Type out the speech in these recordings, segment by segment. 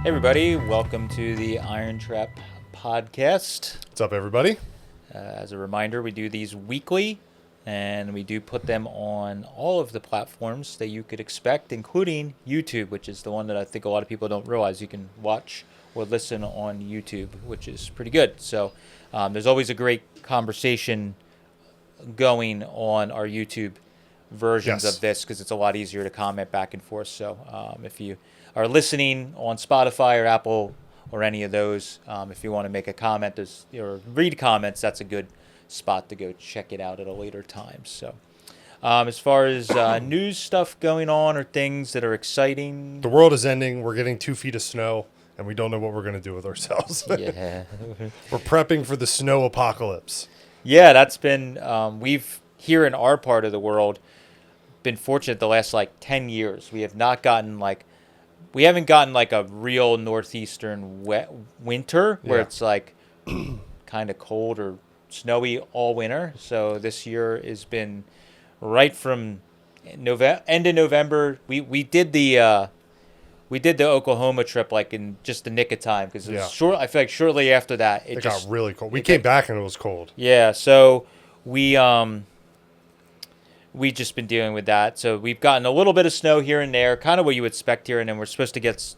Hey everybody, welcome to the IronTrap podcast. What's up, everybody? As a reminder, we do these weekly, and we do put them on all of the platforms that you could expect, including YouTube, which is the one that I think a lot of people don't realize you can watch or listen on YouTube, which is pretty good. So there's always a great conversation going on our YouTube versions of this because it's a lot easier to comment back and forth. So if you are listening on Spotify or Apple or any of those, if you want to make a comment or read comments, that's a good spot to go check it out at a later time. So as far as news stuff going on or things that are exciting, the world is ending. We're getting 2 feet of snow, and we don't know what we're going to do with ourselves. yeah. We're prepping for the snow apocalypse. Yeah, that's been, we've here in our part of the world been fortunate the last 10 years. We haven't gotten a real northeastern wet winter where it's kind of cold or snowy all winter. So this year has been right from end of November. We did the Oklahoma trip in just the nick of time because it was short. I feel like shortly after that it got really cold. We came back and it was cold. Yeah, so we just been dealing with that. So we've gotten a little bit of snow here and there, kind of what you would expect here, and then we're supposed to get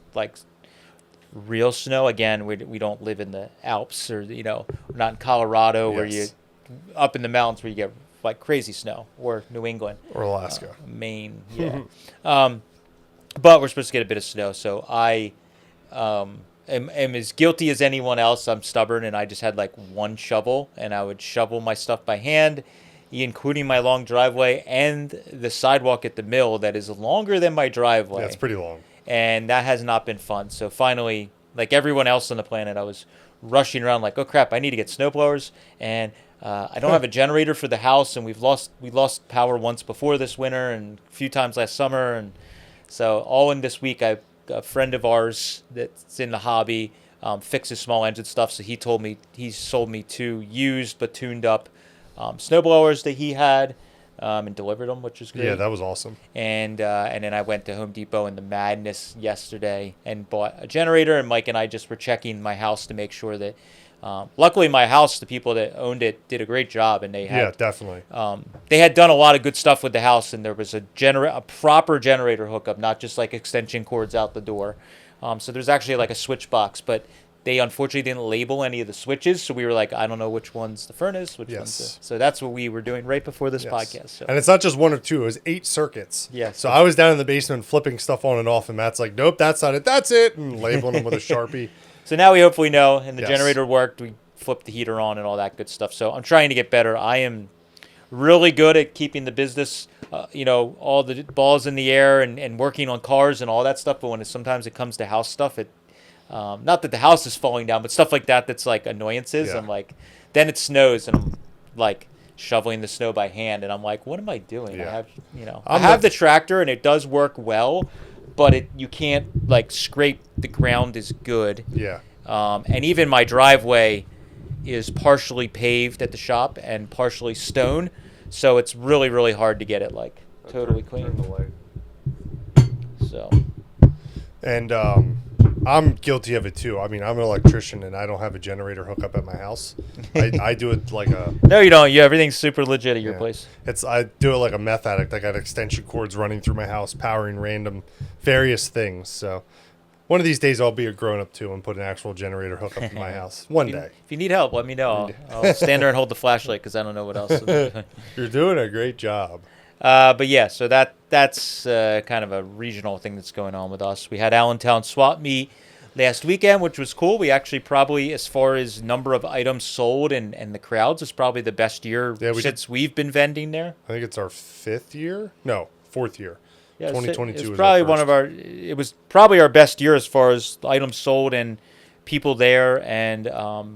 real snow. Again, we don't live in the Alps or we're not in Colorado where you up in the mountains where you get crazy snow, or New England or Alaska, Maine. Yeah, but we're supposed to get a bit of snow. So I am as guilty as anyone else. I'm stubborn, and I just had one shovel, and I would shovel my stuff by hand, including my long driveway and the sidewalk at the mill that is longer than my driveway. Yeah, it's pretty long. And that has not been fun. So finally, like everyone else on the planet, I was rushing around oh crap, I need to get snowblowers, and I don't have a generator for the house, and we lost power once before this winter and a few times last summer, and so all in this week, a friend of ours that's in the hobby fixes small engine stuff, so he sold me 2 used but tuned up snowblowers that he had and delivered them, which was great. Yeah, that was awesome. And then I went to Home Depot in the madness yesterday and bought a generator, and Mike and I just were checking my house to make sure that luckily my house, the people that owned it did a great job, and they had definitely they had done a lot of good stuff with the house, and there was a proper generator hookup, not just extension cords out the door. So there's actually a switch box, but they unfortunately didn't label any of the switches, so we were I don't know which one's the furnace, which one's so that's what we were doing right before this podcast. So. And it's not just 1 or 2; it was 8 circuits. Yes. So I was down in the basement flipping stuff on and off, and Matt's like, "Nope, that's not it. That's it," and labeling them with a Sharpie. So now we hopefully know, and the generator worked. We flipped the heater on and all that good stuff. So I'm trying to get better. I am really good at keeping the business, all the balls in the air and working on cars and all that stuff. But when sometimes it comes to house stuff, not that the house is falling down, but stuff like that's annoyances. Yeah. I'm then it snows, and I'm shoveling the snow by hand, and I'm what am I doing? Yeah. I have the tractor, and it does work well, but you can't scrape the ground as good. Yeah. And even my driveway is partially paved at the shop and partially stone, so it's really, really hard to get it totally clean. So. And I'm guilty of it too. I mean, I'm an electrician, and I don't have a generator hookup at my house. I do it No, you don't. Everything's super legit at your place. I do it like a meth addict. I got extension cords running through my house, powering random various things. So one of these days I'll be a grown-up too and put an actual generator hookup in my house. One day. If you need help, let me know. I'll stand there and hold the flashlight because I don't know what else. You're doing a great job. But yeah, so that's kind of a regional thing that's going on with us. We had Allentown Swap Meet last weekend, which was cool. We actually probably, as far as number of items sold and the crowds, is probably the best year since we've been vending there. I think it's our 5th year. No, 4th year. Yeah, 2022 it was probably it was probably our best year as far as items sold and people there, and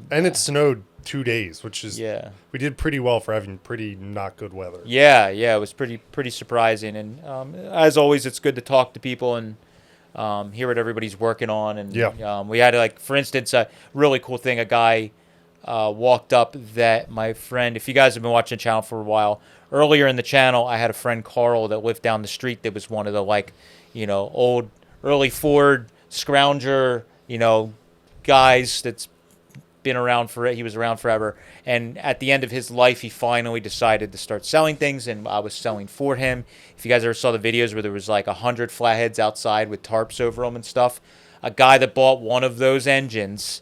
it snowed 2 days, which is we did pretty well for having pretty not good weather. Yeah, it was pretty surprising, and as always, it's good to talk to people and hear what everybody's working on. And we had for instance, a really cool thing. A guy walked up that my friend, if you guys have been watching the channel for a while, earlier in the channel, I had a friend, Carl, that lived down the street that was one of the old early Ford Scrounger guys that's been around he was around forever. And at the end of his life, he finally decided to start selling things, and I was selling for him. If you guys ever saw the videos where there was like 100 flatheads outside with tarps over them and stuff, a guy that bought one of those engines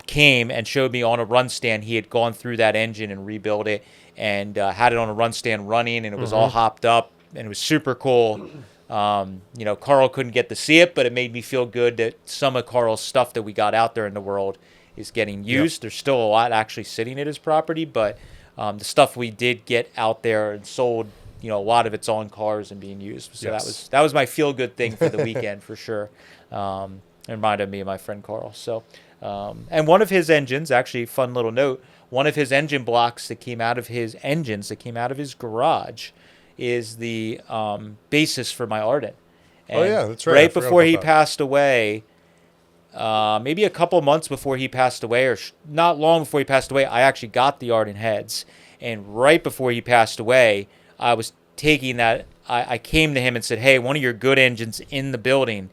came and showed me on a run stand. He had gone through that engine and rebuilt it, and had it on a run stand running, and it was all hopped up, and it was super cool. Carl couldn't get to see it, but it made me feel good that some of Carl's stuff that we got out there in the world is getting used. Yep. There's still a lot actually sitting at his property, but the stuff we did get out there and sold, a lot of it's on cars and being used. So that was my feel good thing for the weekend for sure. It reminded me of my friend Carl. So, and one of his engines, actually, fun little note, one of his engine blocks that came out of his garage is the basis for my Ardent. And that's right. Right before he passed away, maybe a couple months before he passed away, or not long before he passed away, I actually got the Ardent heads. And right before he passed away, I was taking that. I came to him and said, "Hey, one of your good engines in the building.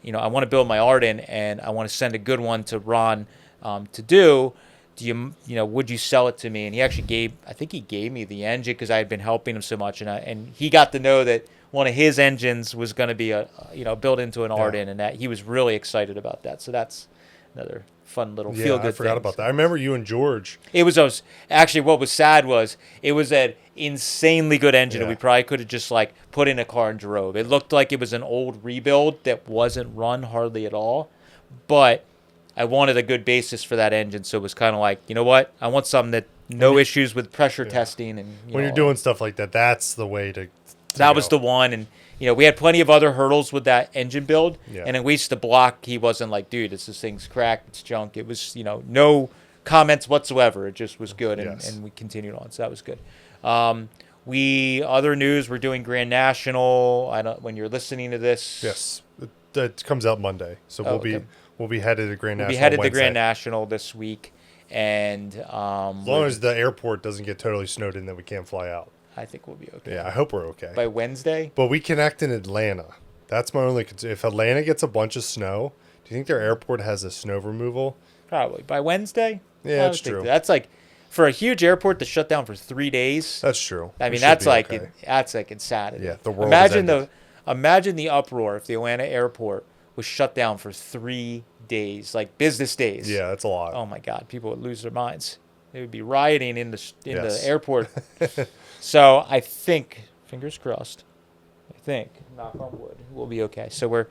I want to build my Ardent, and I want to send a good one to Ron to do. Do you, would you sell it to me?" And he actually gave me the engine because I had been helping him so much, and he got to know that one of his engines was going to be built into an Ardent, and that he was really excited about that. So that's another fun little feel good thing. I forgot about that. I remember you and George. It was actually, what was sad was it was an insanely good engine that we probably could have just like put in a car and drove. It looked like it was an old rebuild that wasn't run hardly at all, but I wanted a good basis for that engine, so it was kind of like, you know what? I want something that issues with pressure testing. And when you're doing stuff like that, that's the way to that was the one. And, we had plenty of other hurdles with that engine build. Yeah. And at least the block, he wasn't like, dude, this thing's cracked, it's junk. It was, no comments whatsoever. It just was good, and we continued on, so that was good. Other news, we're doing Grand National. I don't, when you're listening to this. Yes, that comes out Monday, so we'll be headed to Grand National. We'll be headed Wednesday. to Grand National this week, and as long as the airport doesn't get totally snowed in, then we can't fly out. I think we'll be okay. Yeah, I hope we're okay by Wednesday. But we connect in Atlanta. That's my only concern. If Atlanta gets a bunch of snow, do you think their airport has a snow removal? Probably by Wednesday. Yeah, that's true. That's like for a huge airport to shut down for 3 days. That's true. I mean, that's like insanity. Yeah, the world. Imagine the uproar if the Atlanta airport was shut down for 3 days, like business days. Yeah, that's a lot. Oh my God, people would lose their minds. They would be rioting in the airport. So I think, fingers crossed, knock on wood, we'll be okay. So we're,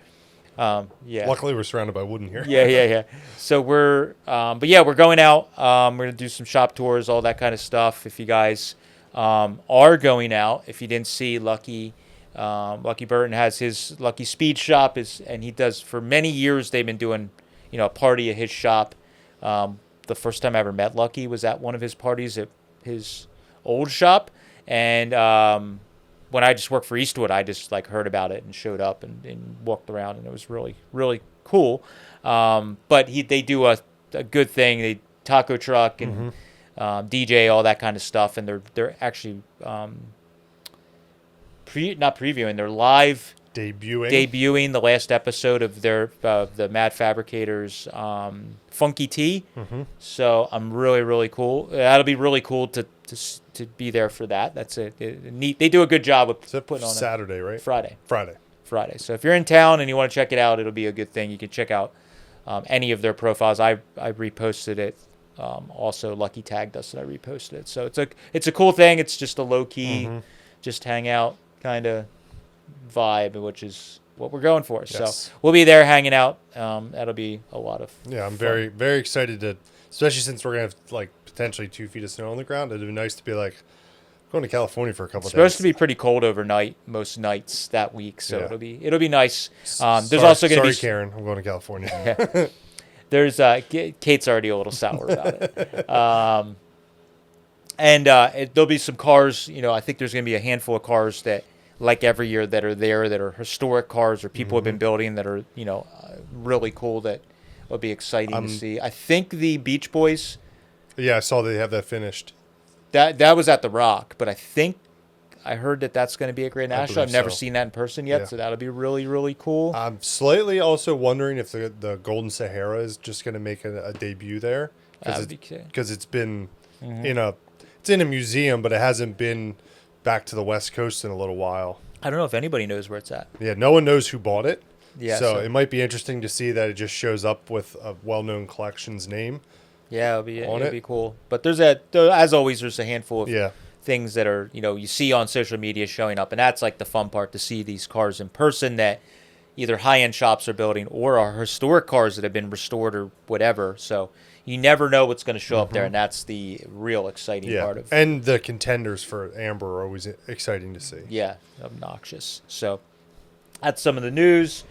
Luckily, we're surrounded by wood in here. Yeah. So we're, we're going out. We're going to do some shop tours, all that kind of stuff. If you guys are going out, if you didn't see Lucky Burton has his Lucky Speed Shop, and he does, for many years, they've been doing, a party at his shop. The first time I ever met Lucky was at one of his parties at his old shop. And when I just worked for Eastwood, I just heard about it and showed up and walked around, and it was really, really cool. But they do a good thing. They taco truck and DJ, all that kind of stuff, and they're actually not previewing. They're live debuting the last episode of the Mad Fabricators Funky Tea. So I'm really, really cool. That'll be really cool to be there for that. That's neat. They do a good job with putting on Saturday, right? Friday. Friday. So if you're in town and you want to check it out, it'll be a good thing. You can check out any of their profiles. I reposted it. Also, Lucky tagged us and I reposted it. So it's a cool thing. It's just a low key, just hang out kind of vibe, which is what we're going for. Yes. So we'll be there hanging out. That'll be a lot of fun. I'm very, very excited to, especially since we're going to have potentially 2 feet of snow on the ground. It'd be nice to be going to California for a couple of days. It's supposed to be pretty cold overnight, most nights that week. So it'll be nice. There's sorry, also going to be Karen, I'm going to California. There's Kate's already a little sour about it. There'll be some cars. I think there's going to be a handful of cars that, like every year, that are historic cars or people have been building that are really cool, that will be exciting to see. I think the Beach Boys. Yeah, I saw they have that finished. That was at the Rock, but I think I heard that that's going to be a great national. I've believe never so. seen that in person yet, Yeah. so that'll be really, really cool. I'm slightly also wondering if the Golden Sahara is just going to make a debut there That would be cool. because it's been it's in a museum, but it hasn't been back to the West Coast in a little while. I don't know if anybody knows where it's at. Yeah, no one knows who bought it. Yeah, so so- it might be interesting to see that it just shows up with a well-known collection's name. Yeah, On it'll it. be cool. But as always, there's a handful of Yeah. things that are, you see on social media showing up. And that's like the fun part, to see these cars in person that either high-end shops are building or are historic cars that have been restored or whatever. So you never know what's going to show up there. And that's the real exciting Yeah, part of and the contenders for Amber are always exciting to see. Yeah, obnoxious. So that's some of the news.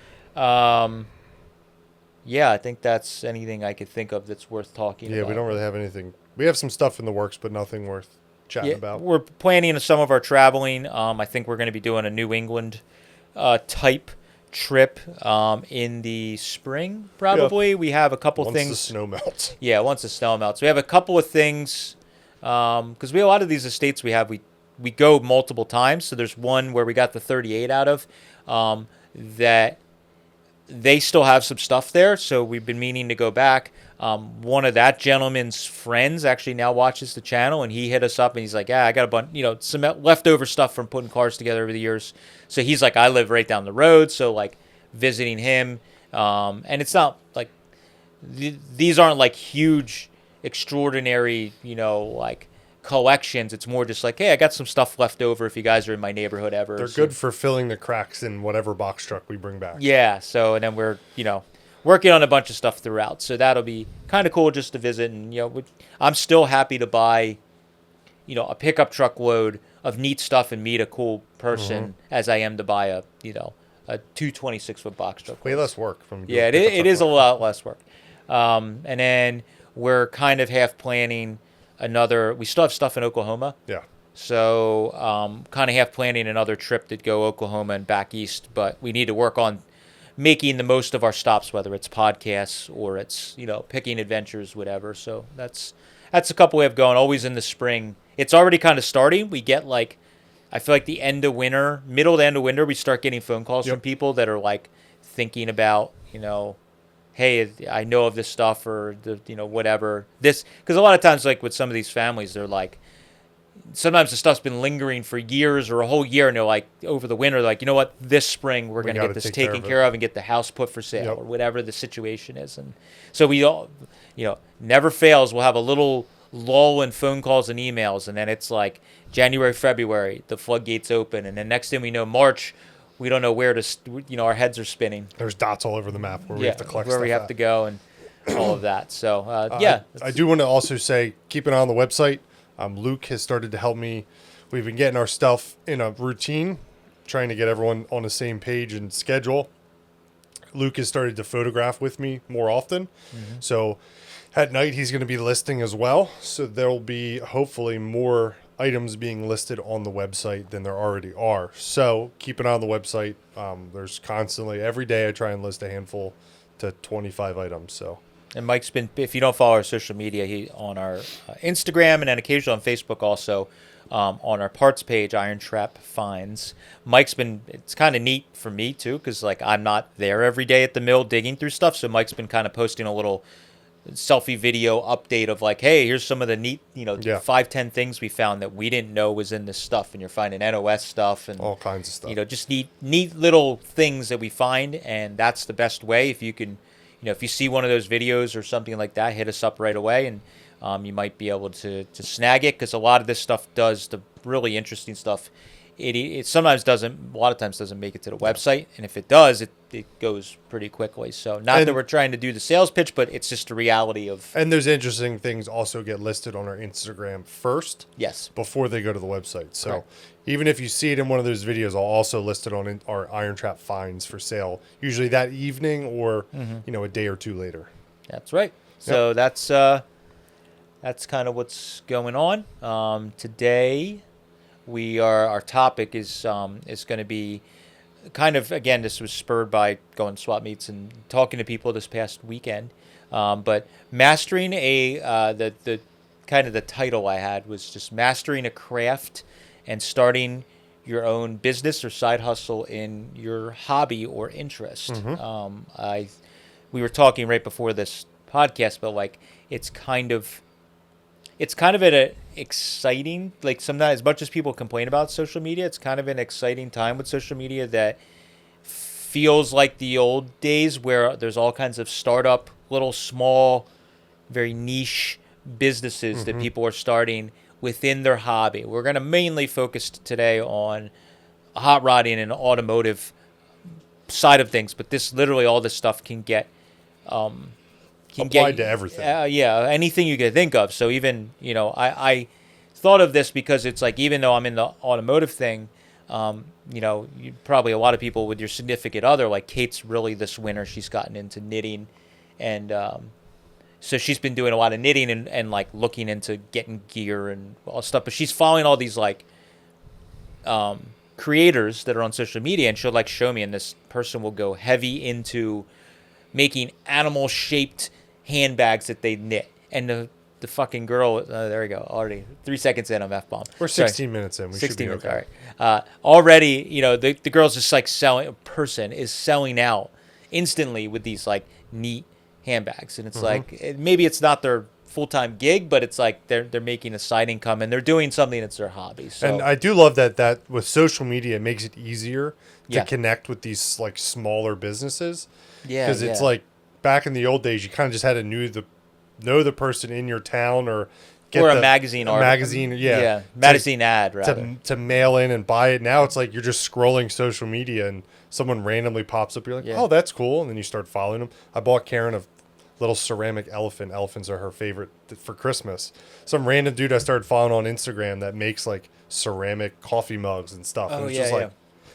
Yeah, I think that's anything I could think of that's worth talking about. Yeah, we don't really have anything. We have some stuff in the works, but nothing worth chatting about. We're planning some of our traveling. I think we're going to be doing a New England type trip in the spring, probably. We have a couple Once things. the snow melts. Yeah, once the snow melts. We have a couple of things because we have a lot of these estates we go multiple times. So there's one where we got the 38 out of that they still have some stuff there. So we've been meaning to go back. One of that gentleman's friends actually now watches the channel, and he hit us up and he's like, I got a bunch, some leftover stuff from putting cars together over the years. So he's like, I live right down the road. So like visiting him. And it's not like, these aren't like huge, extraordinary, like collections. It's more just like, hey, I got some stuff left over if you guys are in my neighborhood ever. They're So- good for filling the cracks in whatever box truck we bring back. Yeah. So, and then we're, working on a bunch of stuff throughout. So that'll be kind of cool just to visit. And, I'm still happy to buy, a pickup truck load of neat stuff and meet a cool person as I am to buy a 226-foot box truck. Way less work from Yeah, it is a lot less work. And then we're kind of half planning we still have stuff in Oklahoma. Yeah. So kind of half planning another trip to go Oklahoma and back east. But we need to work on making the most of our stops, whether it's podcasts or it's, picking adventures, whatever. So that's a couple we have going, always in the spring. It's already kind of starting. We get I feel like the end of winter, middle to end of winter, we start getting phone calls from people that are like thinking about, hey, I know of this stuff or whatever. This, because a lot of times, like with some of these families, they're like, sometimes the stuff's been lingering for years or a whole year, and they're like, over the winter, like, you know what, this spring we're going to get this taken care of and get the house put for sale or whatever the situation is. And so we all, never fails. We'll have a little lull in phone calls and emails, and then it's like January, February, the floodgates open, and then next thing we know, March, we don't know where to, our heads are spinning. There's dots all over the map where we have to collect where stuff we have at. to go and all of that. So, I do want to also say, keep an eye on the website. Luke has started to help me. We've been getting our stuff in a routine, trying to get everyone on the same page and schedule. Luke has started to photograph with me more often. So at night, he's going to be listing as well. So there will be hopefully more items being listed on the website than there already are. So keep an eye on the website. There's constantly, every day I try and list a handful to 25 items. So. And Mike's been, if you don't follow our social media, he on our Instagram and then occasionally on Facebook also, on our parts page, IronTrap Finds. Mike's been, it's kind of neat for me too, because like I'm not there every day at the mill digging through stuff. So Mike's been kind of posting a little selfie video update of like, hey, here's some of the neat, 5-10 things we found that we didn't know was in this stuff. And you're finding NOS stuff and all kinds of stuff. Just neat little things that we find. And that's the best way. If you can, if you see one of those videos or something like that, hit us up right away, and you might be able to snag it, because a lot of this stuff does, the really interesting stuff, it sometimes doesn't, a lot of times doesn't make it to the website, and if it does, it goes pretty quickly. So not that we're trying to do the sales pitch, but it's just a reality of. And those interesting things also get listed on our Instagram first. Yes. Before they go to the website. So Correct. even if you see it in one of those videos, I'll also list it on our IronTrap Finds for sale, usually that evening or, a day or two later. That's right. So that's kind of what's going on. Today, our topic is going to be kind of, again, this was spurred by going to swap meets and talking to people this past weekend. But mastering the kind of the title I had was just mastering a craft and starting your own business or side hustle in your hobby or interest. We were talking right before this podcast, but like it's kind of at a exciting, like sometimes as much as people complain about social media, it's kind of an exciting time with social media that feels like the old days where there's all kinds of startup, little small, very niche businesses that people are starting within their hobby. We're going to mainly focus today on hot rodding and automotive side of things, but this literally all this stuff can get applied to everything. Yeah, anything you can think of. So even, I thought of this because it's like, even though I'm in the automotive thing, you probably a lot of people with your significant other, like Kate's really this winter, she's gotten into knitting, and so she's been doing a lot of knitting and like looking into getting gear and all stuff. But she's following all these like creators that are on social media, and she'll like show me, and this person will go heavy into making animal shaped handbags that they knit. And the fucking girl, there we go, already 3 seconds in, I'm F-bomb. We're 16 minutes in. We 16 should be minutes, okay. all right. Already, the girl's just like selling out instantly with these like neat handbags. And it's like, maybe it's not their full-time gig, but it's like they're making a side income and they're doing something that's their hobby. So. And I do love that with social media, it makes it easier to Yeah. connect with these like smaller businesses. Yeah, Because it's like back in the old days, you kind of just had to know the person in your town or get or a magazine article. Magazine ad rather. To mail in and buy it. Now it's like you're just scrolling social media and someone randomly pops up. You're like, oh, that's cool. And then you start following them. I bought Karen a little ceramic elephant. Elephants are her favorite for Christmas. Some random dude I started following on Instagram that makes like ceramic coffee mugs and stuff. And it's just like,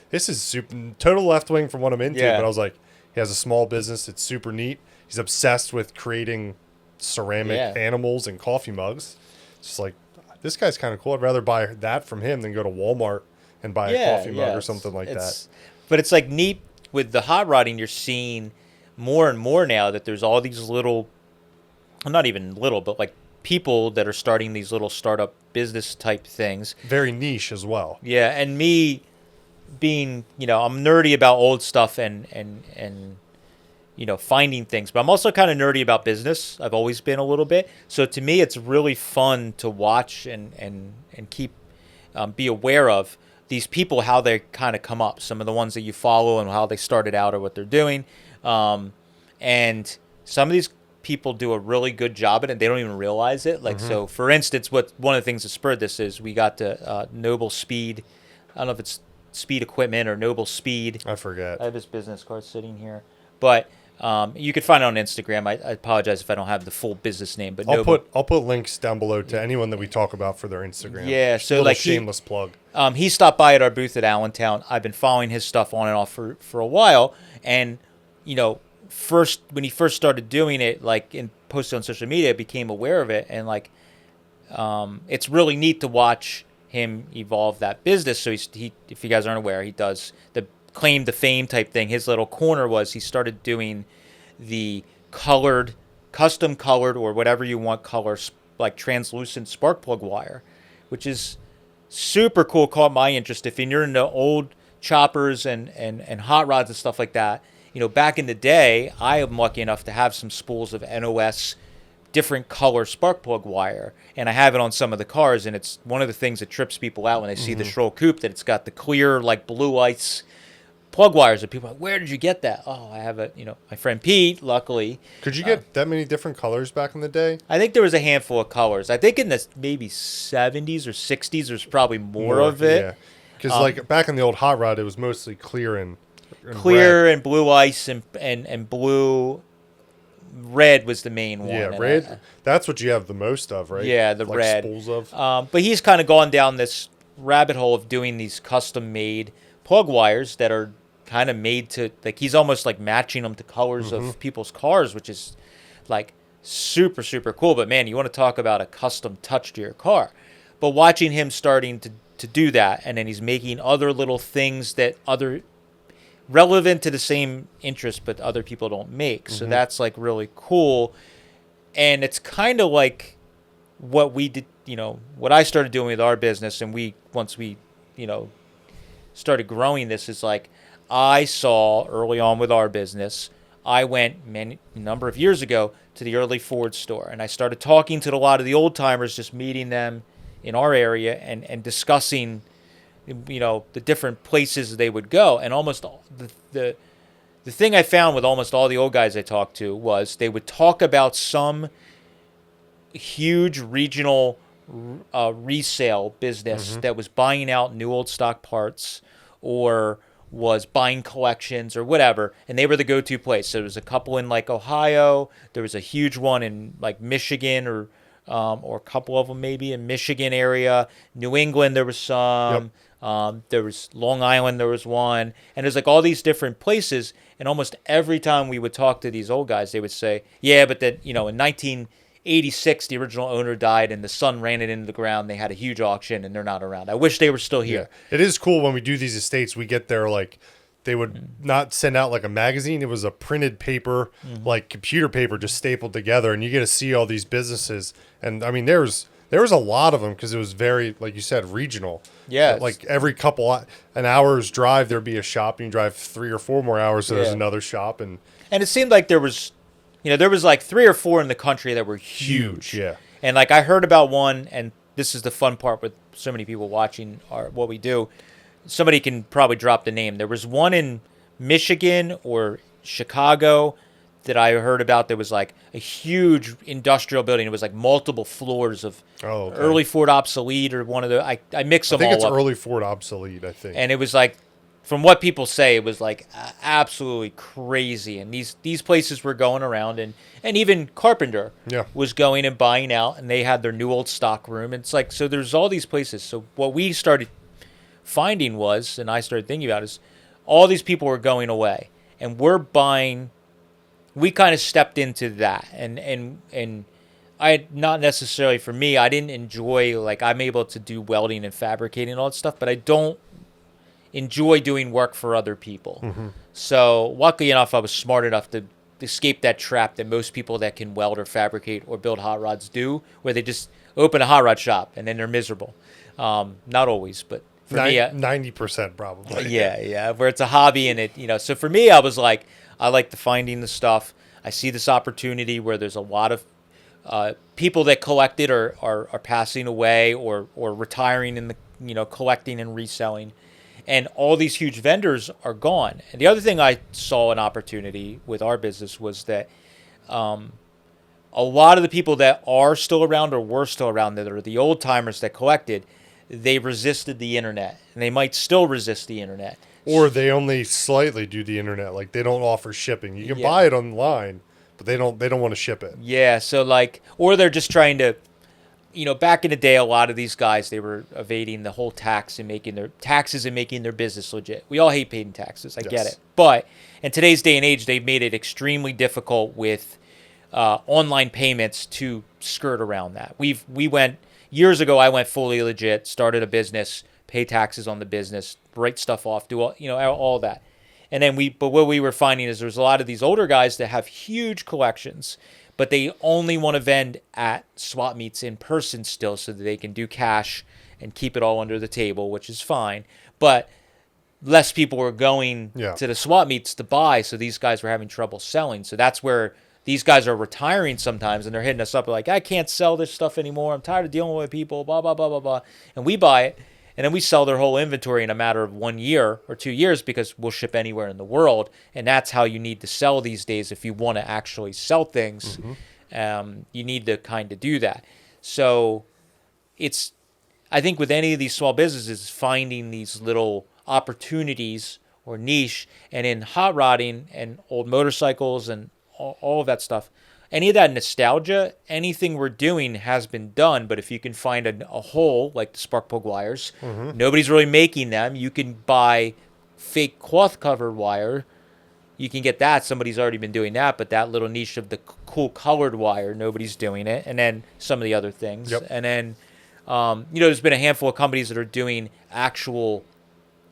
this is super total left wing from what I'm into. But I was like, he has a small business. It's super neat. He's obsessed with creating ceramic animals and coffee mugs. It's just like, this guy's kind of cool. I'd rather buy that from him than go to Walmart and buy a coffee mug or something like that. But it's like neat with the hot rodding. You're seeing more and more now that there's all these little, not even little, but like people that are starting these little startup business type things. Very niche as well. Yeah, and me being, I'm nerdy about old stuff and finding things, but I'm also kind of nerdy about business. I've always been a little bit. So to me, it's really fun to watch and keep be aware of these people, how they kind of come up. Some of the ones that you follow and how they started out or what they're doing. And some of these people do a really good job at it. They don't even realize it. Like, so for instance, one of the things that spurred this is we got to Noble Speed. I don't know if it's Speed Equipment or Noble Speed. I forget. I have his business card sitting here, but you can find it on Instagram. I apologize if I don't have the full business name, but I'll put links down below to anyone that we talk about for their Instagram. Yeah, so like shameless plug. He stopped by at our booth at Allentown. I've been following his stuff on and off for a while, and when he first started doing it, like and posted on social media, I became aware of it, and like it's really neat to watch him evolve that business. So he if you guys aren't aware, he does the claim to fame type thing. His little corner was he started doing the custom colored or whatever you want colors, like translucent spark plug wire, which is super cool. Caught my interest. If you're into old choppers and hot rods and stuff like that, back in the day, I am lucky enough to have some spools of NOS different color spark plug wire, and I have it on some of the cars, and it's one of the things that trips people out when they see the Stroll Coupe, that it's got the clear like blue ice plug wires, and people are like, where did you get that? Oh, I have it, my friend Pete, luckily. Could you get that many different colors back in the day? I think there was a handful of colors. I think in the maybe 70s or 60s there's probably more of it. Yeah, because like back in the old hot rod, it was mostly clear and clear red. And blue ice and blue. Red was the main one. Yeah, red. That's what you have the most of, right? Yeah, the like red. Spools of. But he's kind of gone down this rabbit hole of doing these custom-made plug wires that are kind of made to, like, he's almost like matching them to colors of people's cars, which is like super, super cool. But man, you want to talk about a custom touch to your car. But watching him starting to do that, and then he's making other little things that other relevant to the same interest, but other people don't make. So that's like really cool. And it's kind of like what we did, what I started doing with our business. And once we, started growing this is like I saw early on with our business. I went a number of years ago to the early Ford store, and I started talking to a lot of the old timers, just meeting them in our area and discussing, the different places they would go. And almost the thing I found with almost all the old guys I talked to was they would talk about some huge regional resale business that was buying out new old stock parts or was buying collections or whatever, and they were the go-to place. So there was a couple in like Ohio, there was a huge one in like Michigan or a couple of them maybe in Michigan area, New England there was some, there was Long Island there was one, and there's like all these different places, and almost every time we would talk to these old guys, they would say, yeah, but that in 1986 the original owner died and the son ran it into the ground. They had a huge auction and they're not around. I wish they were still here. Yeah. It is cool when we do these estates, we get there like they would not send out like a magazine. It was a printed paper, like computer paper just stapled together, and you get to see all these businesses. And I mean there was a lot of them because it was very, like you said, regional. Yeah. Like every an hour's drive there'd be a shop, and you drive 3 or 4 more hours so there's another shop, and it seemed like there was like 3 or 4 in the country that were huge. Yeah. And like I heard about one, and this is the fun part with so many people watching what we do. Somebody can probably drop the name. There was one in Michigan or Chicago that I heard about. There was like a huge industrial building. It was like multiple floors of early Ford obsolete or one of the. I mix them all up. I think it's early Ford obsolete, I think. And it was like, from what people say, it was like absolutely crazy. And these places were going around, and even Carpenter was going and buying out, and they had their new old stock room. And it's like, so there's all these places. So what we started finding was, and I started thinking about, is all these people were going away, and we're buying. We kind of stepped into that, and I, not necessarily for me, I didn't enjoy, like, I'm able to do welding and fabricating and all that stuff, but I don't enjoy doing work for other people. So luckily enough, I was smart enough to escape that trap that most people that can weld or fabricate or build hot rods do, where they just open a hot rod shop and then they're miserable. Not always, but for me, 90% probably. Yeah, where it's a hobby, and it, so for me, I was like, I like the finding the stuff. I see this opportunity where there's a lot of people that collected are passing away or retiring in the collecting and reselling, and all these huge vendors are gone. And the other thing I saw an opportunity with our business was that a lot of the people that are still around or were still around, that are the old timers that collected, they resisted the internet, and they might still resist the internet. Or they only slightly do the internet, like they don't offer shipping. You can buy it online, but they don't want to ship it. Yeah, so like, or they're just trying to, back in the day, a lot of these guys, they were evading the whole tax and making their taxes and making their business legit. We all hate paying taxes, I get it. But in today's day and age, they've made it extremely difficult with online payments to skirt around that. We went years ago. I went fully legit, started a business, pay taxes on the business, write stuff off, do all that. And then but what we were finding is there's a lot of these older guys that have huge collections, but they only want to vend at swap meets in person still, so that they can do cash and keep it all under the table, which is fine. But less people were going to the swap meets to buy, so these guys were having trouble selling. So that's where these guys are retiring sometimes, and they're hitting us up like, I can't sell this stuff anymore. I'm tired of dealing with people, blah, blah, blah, blah, blah. And we buy it. And then we sell their whole inventory in a matter of 1 year or 2 years, because we'll ship anywhere in the world. And that's how you need to sell these days. If you want to actually sell things, you need to kind of do that. So I think with any of these small businesses, finding these little opportunities or niche, and in hot rodding and old motorcycles and all of that stuff, any of that nostalgia, anything we're doing has been done. But if you can find a hole, like the spark plug wires, nobody's really making them. You can buy fake cloth cover wire. You can get that. Somebody's already been doing that. But that little niche of the cool colored wire, nobody's doing it. And then some of the other things. And then, there's been a handful of companies that are doing actual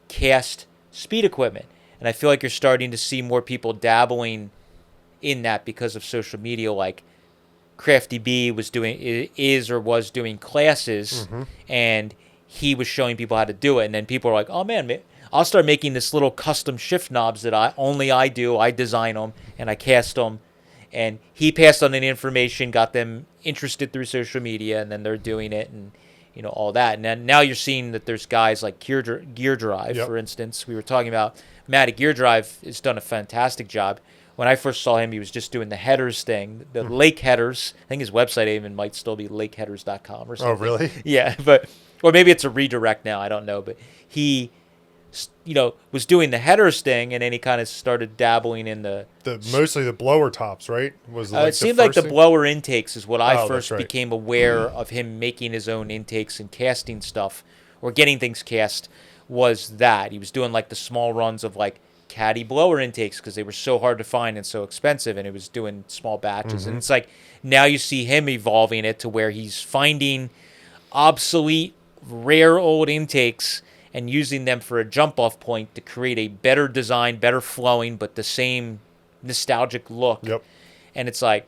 cast speed equipment. And I feel like you're starting to see more people dabbling in that because of social media. Like Crafty B was doing classes, and he was showing people how to do it, and then people are like, oh man, I'll start making this little custom shift knobs that I do. I design them and I cast them. And he passed on the information, got them interested through social media, and then they're doing it and all that. And then now you're seeing that there's guys like Gear Drive, Yep. for instance. We were talking about Matt at Gear Drive has done a fantastic job. When I first saw him, he was just doing the headers thing, the lake headers. I think his website even might still be lakeheaders.com or something. Oh, really? Yeah, or maybe it's a redirect now. I don't know. But he, was doing the headers thing, and then he kind of started dabbling in Mostly the blower tops, right? Was it seemed like the blower intakes is what I Oh, first that's right. became aware of him making his own intakes and casting stuff or getting things cast was that. He was doing like the small runs of like caddy blower intakes because they were so hard to find and so expensive, and he was doing small batches. And it's like now you see him evolving it to where he's finding obsolete, rare old intakes and using them for a jump-off point to create a better design, better flowing, but the same nostalgic look. Yep. And it's like,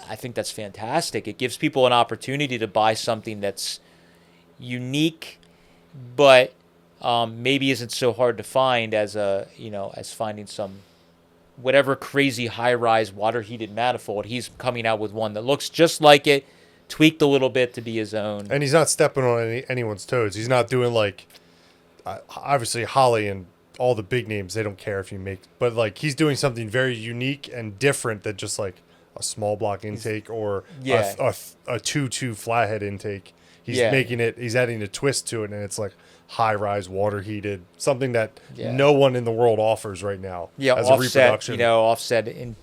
I think that's fantastic. It gives people an opportunity to buy something that's unique, but maybe isn't so hard to find as as finding some whatever crazy high-rise water-heated manifold. He's coming out with one that looks just like it, tweaked a little bit to be his own. And he's not stepping on anyone's toes. He's not doing like, obviously Holly and all the big names, they don't care if you make, but like he's doing something very unique and different than just like a small block intake or Yeah. a 2-2 flathead intake. He's Yeah. he's adding a twist to it, and it's like high-rise, water-heated, something that Yeah. no one in the world offers right now Yeah, as a reproduction. offset in,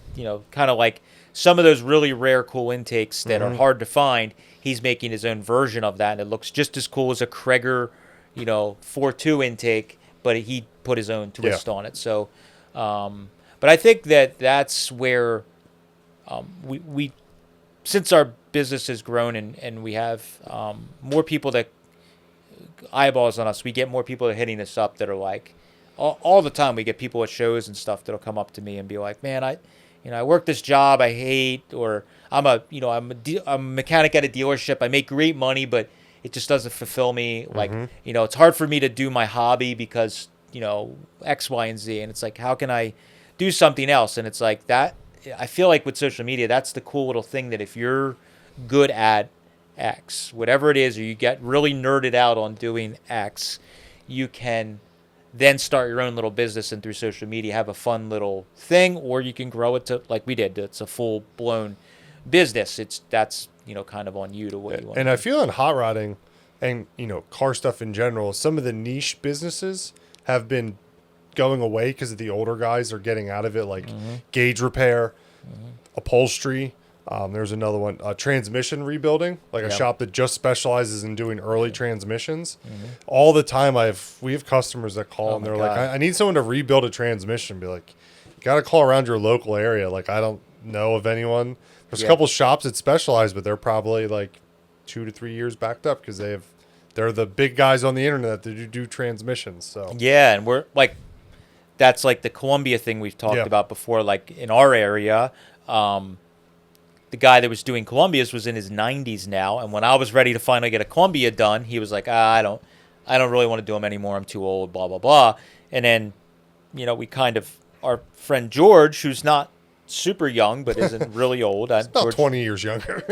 kind of like some of those really rare, cool intakes that are hard to find. He's making his own version of that, and it looks just as cool as a Kreger, 4.2 intake, but he put his own twist on it. So, but I think that's where we since our business has grown and we have more people that eyeballs on us, we get more people that are hitting us up that are like, all the time we get people at shows and stuff that'll come up to me and be like, man, I work this job I hate, or I'm a mechanic at a dealership. I make great money, but it just doesn't fulfill me. Like, it's hard for me to do my hobby because, X, Y, and Z. And it's like, how can I do something else? And it's like that. I feel like with social media, that's the cool little thing that if you're good at X, whatever it is, or you get really nerded out on doing X, you can then start your own little business and through social media have a fun little thing, or you can grow it to like we did. It's a full blown business. That's kind of on you to what you want. And I feel in hot rodding and car stuff in general, some of the niche businesses have been going away because of the older guys are getting out of it, like gauge repair, upholstery. There's another one, transmission rebuilding, like a shop that just specializes in doing early transmissions. All the time we have customers that call and they're like, I need someone to rebuild a transmission. Be like, you got to call around your local area. Like, I don't know of anyone. There's a couple shops that specialize, but they're probably like 2 to 3 years backed up because they're the big guys on the internet that do transmissions. So yeah, and we're like, that's like the Columbia thing we've talked about before. Like in our area, the guy that was doing Columbias was in his 90s now, and when I was ready to finally get a Columbia done, he was like, I don't really want to do them anymore. I'm too old, blah, blah, blah. And then, we kind of, our friend George, who's not super young, but isn't really old. He's about 20 years younger.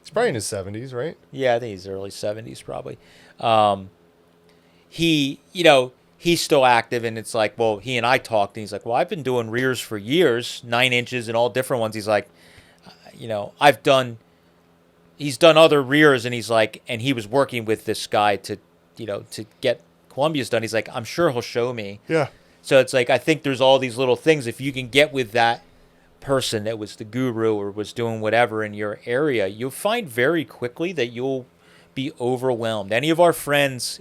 He's probably in his 70s, right? Yeah, I think he's early 70s probably. He's still active, and it's like, well, he and I talked, and he's like, well, I've been doing rears for years, 9 inches and all different ones. He's like, he's done other rears, and he's like, and he was working with this guy to get Columbia's done. He's like, I'm sure he'll show me. Yeah. So it's like, I think there's all these little things. If you can get with that person that was the guru or was doing whatever in your area, you'll find very quickly that you'll be overwhelmed. Any of our friends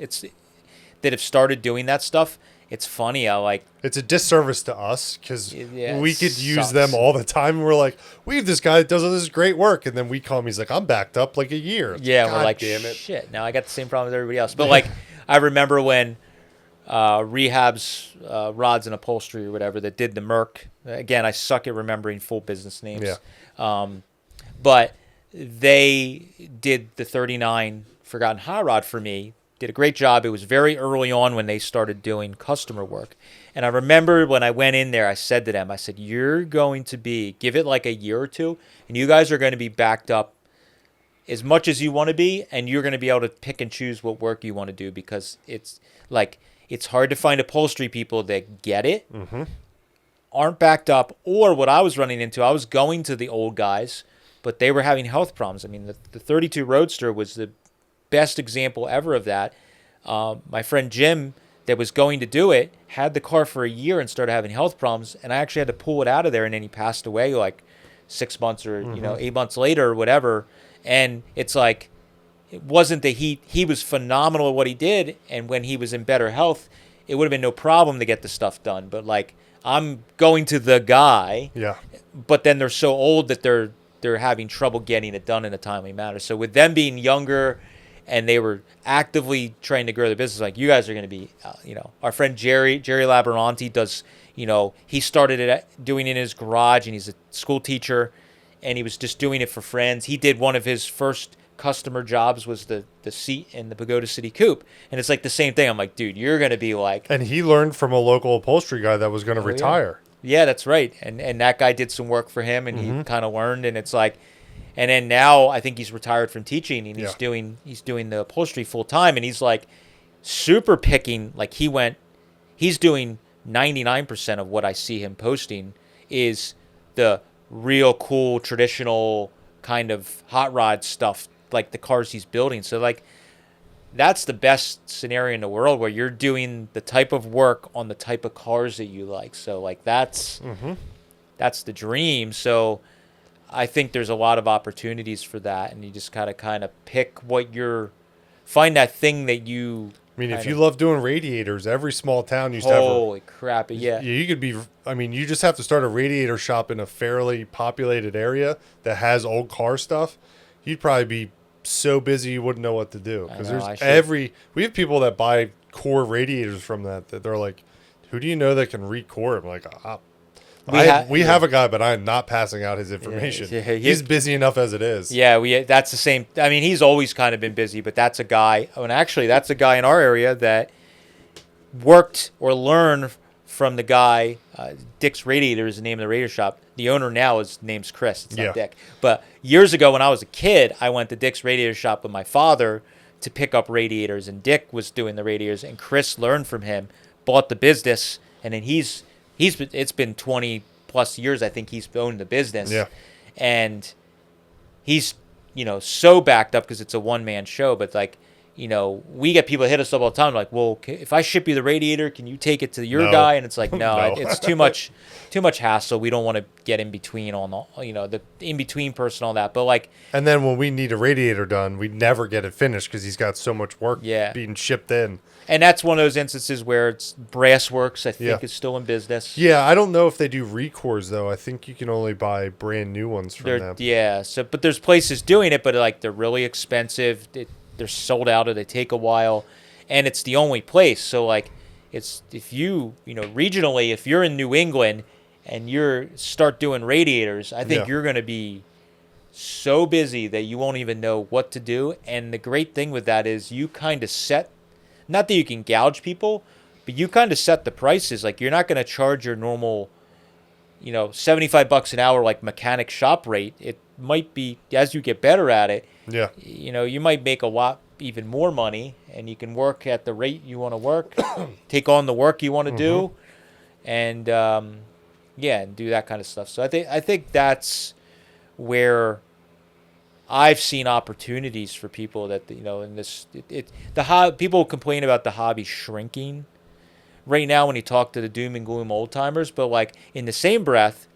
that have started doing that stuff, it's funny. It's a disservice to us because we could use sucks. them all the time. And we're like, we have this guy that does all this great work. And then we call him. He's like, I'm backed up like a year. Yeah, God we're like, damn it. shit. Now I got the same problem as everybody else. But like, I remember when Rehab's Rods and Upholstery or whatever that did the Merc. Again, I suck at remembering full business names. Yeah. But they did the 39 Forgotten Hot Rod for me did a great job. It was very early on when they started doing customer work. And I remember when I went in there, I said to them, I said, you're going to be, give it like a year or two, and you guys are going to be backed up as much as you want to be, and you're going to be able to pick and choose what work you want to do, because it's like, it's hard to find upholstery people that get it, aren't backed up, or what I was running into, I was going to the old guys, but they were having health problems. I mean, the 32 Roadster was the best example ever of that. My friend Jim, that was going to do it, had the car for a year and started having health problems, and I actually had to pull it out of there, and then he passed away like 6 months or 8 months later or whatever. And it's like, it wasn't that he was phenomenal at what he did, and when he was in better health, it would have been no problem to get the stuff done. But like, I'm going to the guy, but then they're so old that they're having trouble getting it done in a timely manner. So with them being younger, and they were actively trying to grow the business, like, you guys are going to be, our friend Jerry Laboranti does, he started doing it in his garage, and he's a school teacher, and he was just doing it for friends. He did one of his first customer jobs was the seat in the Pagoda City Coupe, and it's like the same thing. I'm like, dude, you're going to be like... And he learned from a local upholstery guy that was going to retire. Yeah, that's right. And that guy did some work for him, and he kind of learned, and it's like... And then now I think he's retired from teaching, and he's doing the upholstery full time, and he's like super picking. Like, he's doing 99% of what I see him posting is the real cool traditional kind of hot rod stuff, like the cars he's building. So like, that's the best scenario in the world, where you're doing the type of work on the type of cars that you like. So like, that's the dream. So I think there's a lot of opportunities for that, and you just gotta kind of pick find that thing that you... I mean, if you love doing radiators, every small town used to have... Holy crap, yeah. You could be... I mean, you just have to start a radiator shop in a fairly populated area that has old car stuff. You'd probably be so busy you wouldn't know what to do. Because we have people that buy core radiators from that they're like, who do you know that can recore? I'm like, we have a guy, but I'm not passing out his information. He's busy enough as it is. Yeah, that's the same. I mean, he's always kind of been busy, but that's a guy. And actually, that's a guy in our area that worked or learned from the guy. Dick's Radiator is the name of the radiator shop. The owner now his name's Chris. It's not Dick. But years ago, when I was a kid, I went to Dick's Radiator shop with my father to pick up radiators, and Dick was doing the radiators, and Chris learned from him, bought the business, and then it's been 20 plus years, I think he's owned the business. Yeah. And he's, so backed up because it's a one-man show. But like, we get people hit us up all the time like, well, if I ship you the radiator, can you take it to your guy? And it's like, no. It's too much hassle. We don't want to get in between on the in-between person, all that. But like... And then when we need a radiator done, we never get it finished because he's got so much work being shipped in. And that's one of those instances where it's Brassworks, I think, is still in business. Yeah, I don't know if they do recores, though. I think you can only buy brand new ones from them. Yeah, but there's places doing it, but like, they're really expensive. They're sold out, or they take a while, and it's the only place. So like, it's if you regionally, if you're in New England and you start doing radiators, I think you're going to be so busy that you won't even know what to do. And the great thing with that is you kind of set... Not that you can gouge people, but you kind of set the prices. Like, you're not going to charge your normal, $75 an hour, like mechanic shop rate. It might be, as you get better at it, you might make a lot even more money, and you can work at the rate you want to work, take on the work you want to do, and and do that kind of stuff. So I think that's where I've seen opportunities for people that, in this, people complain about the hobby shrinking right now when you talk to the doom and gloom old timers, but like, in the same breath,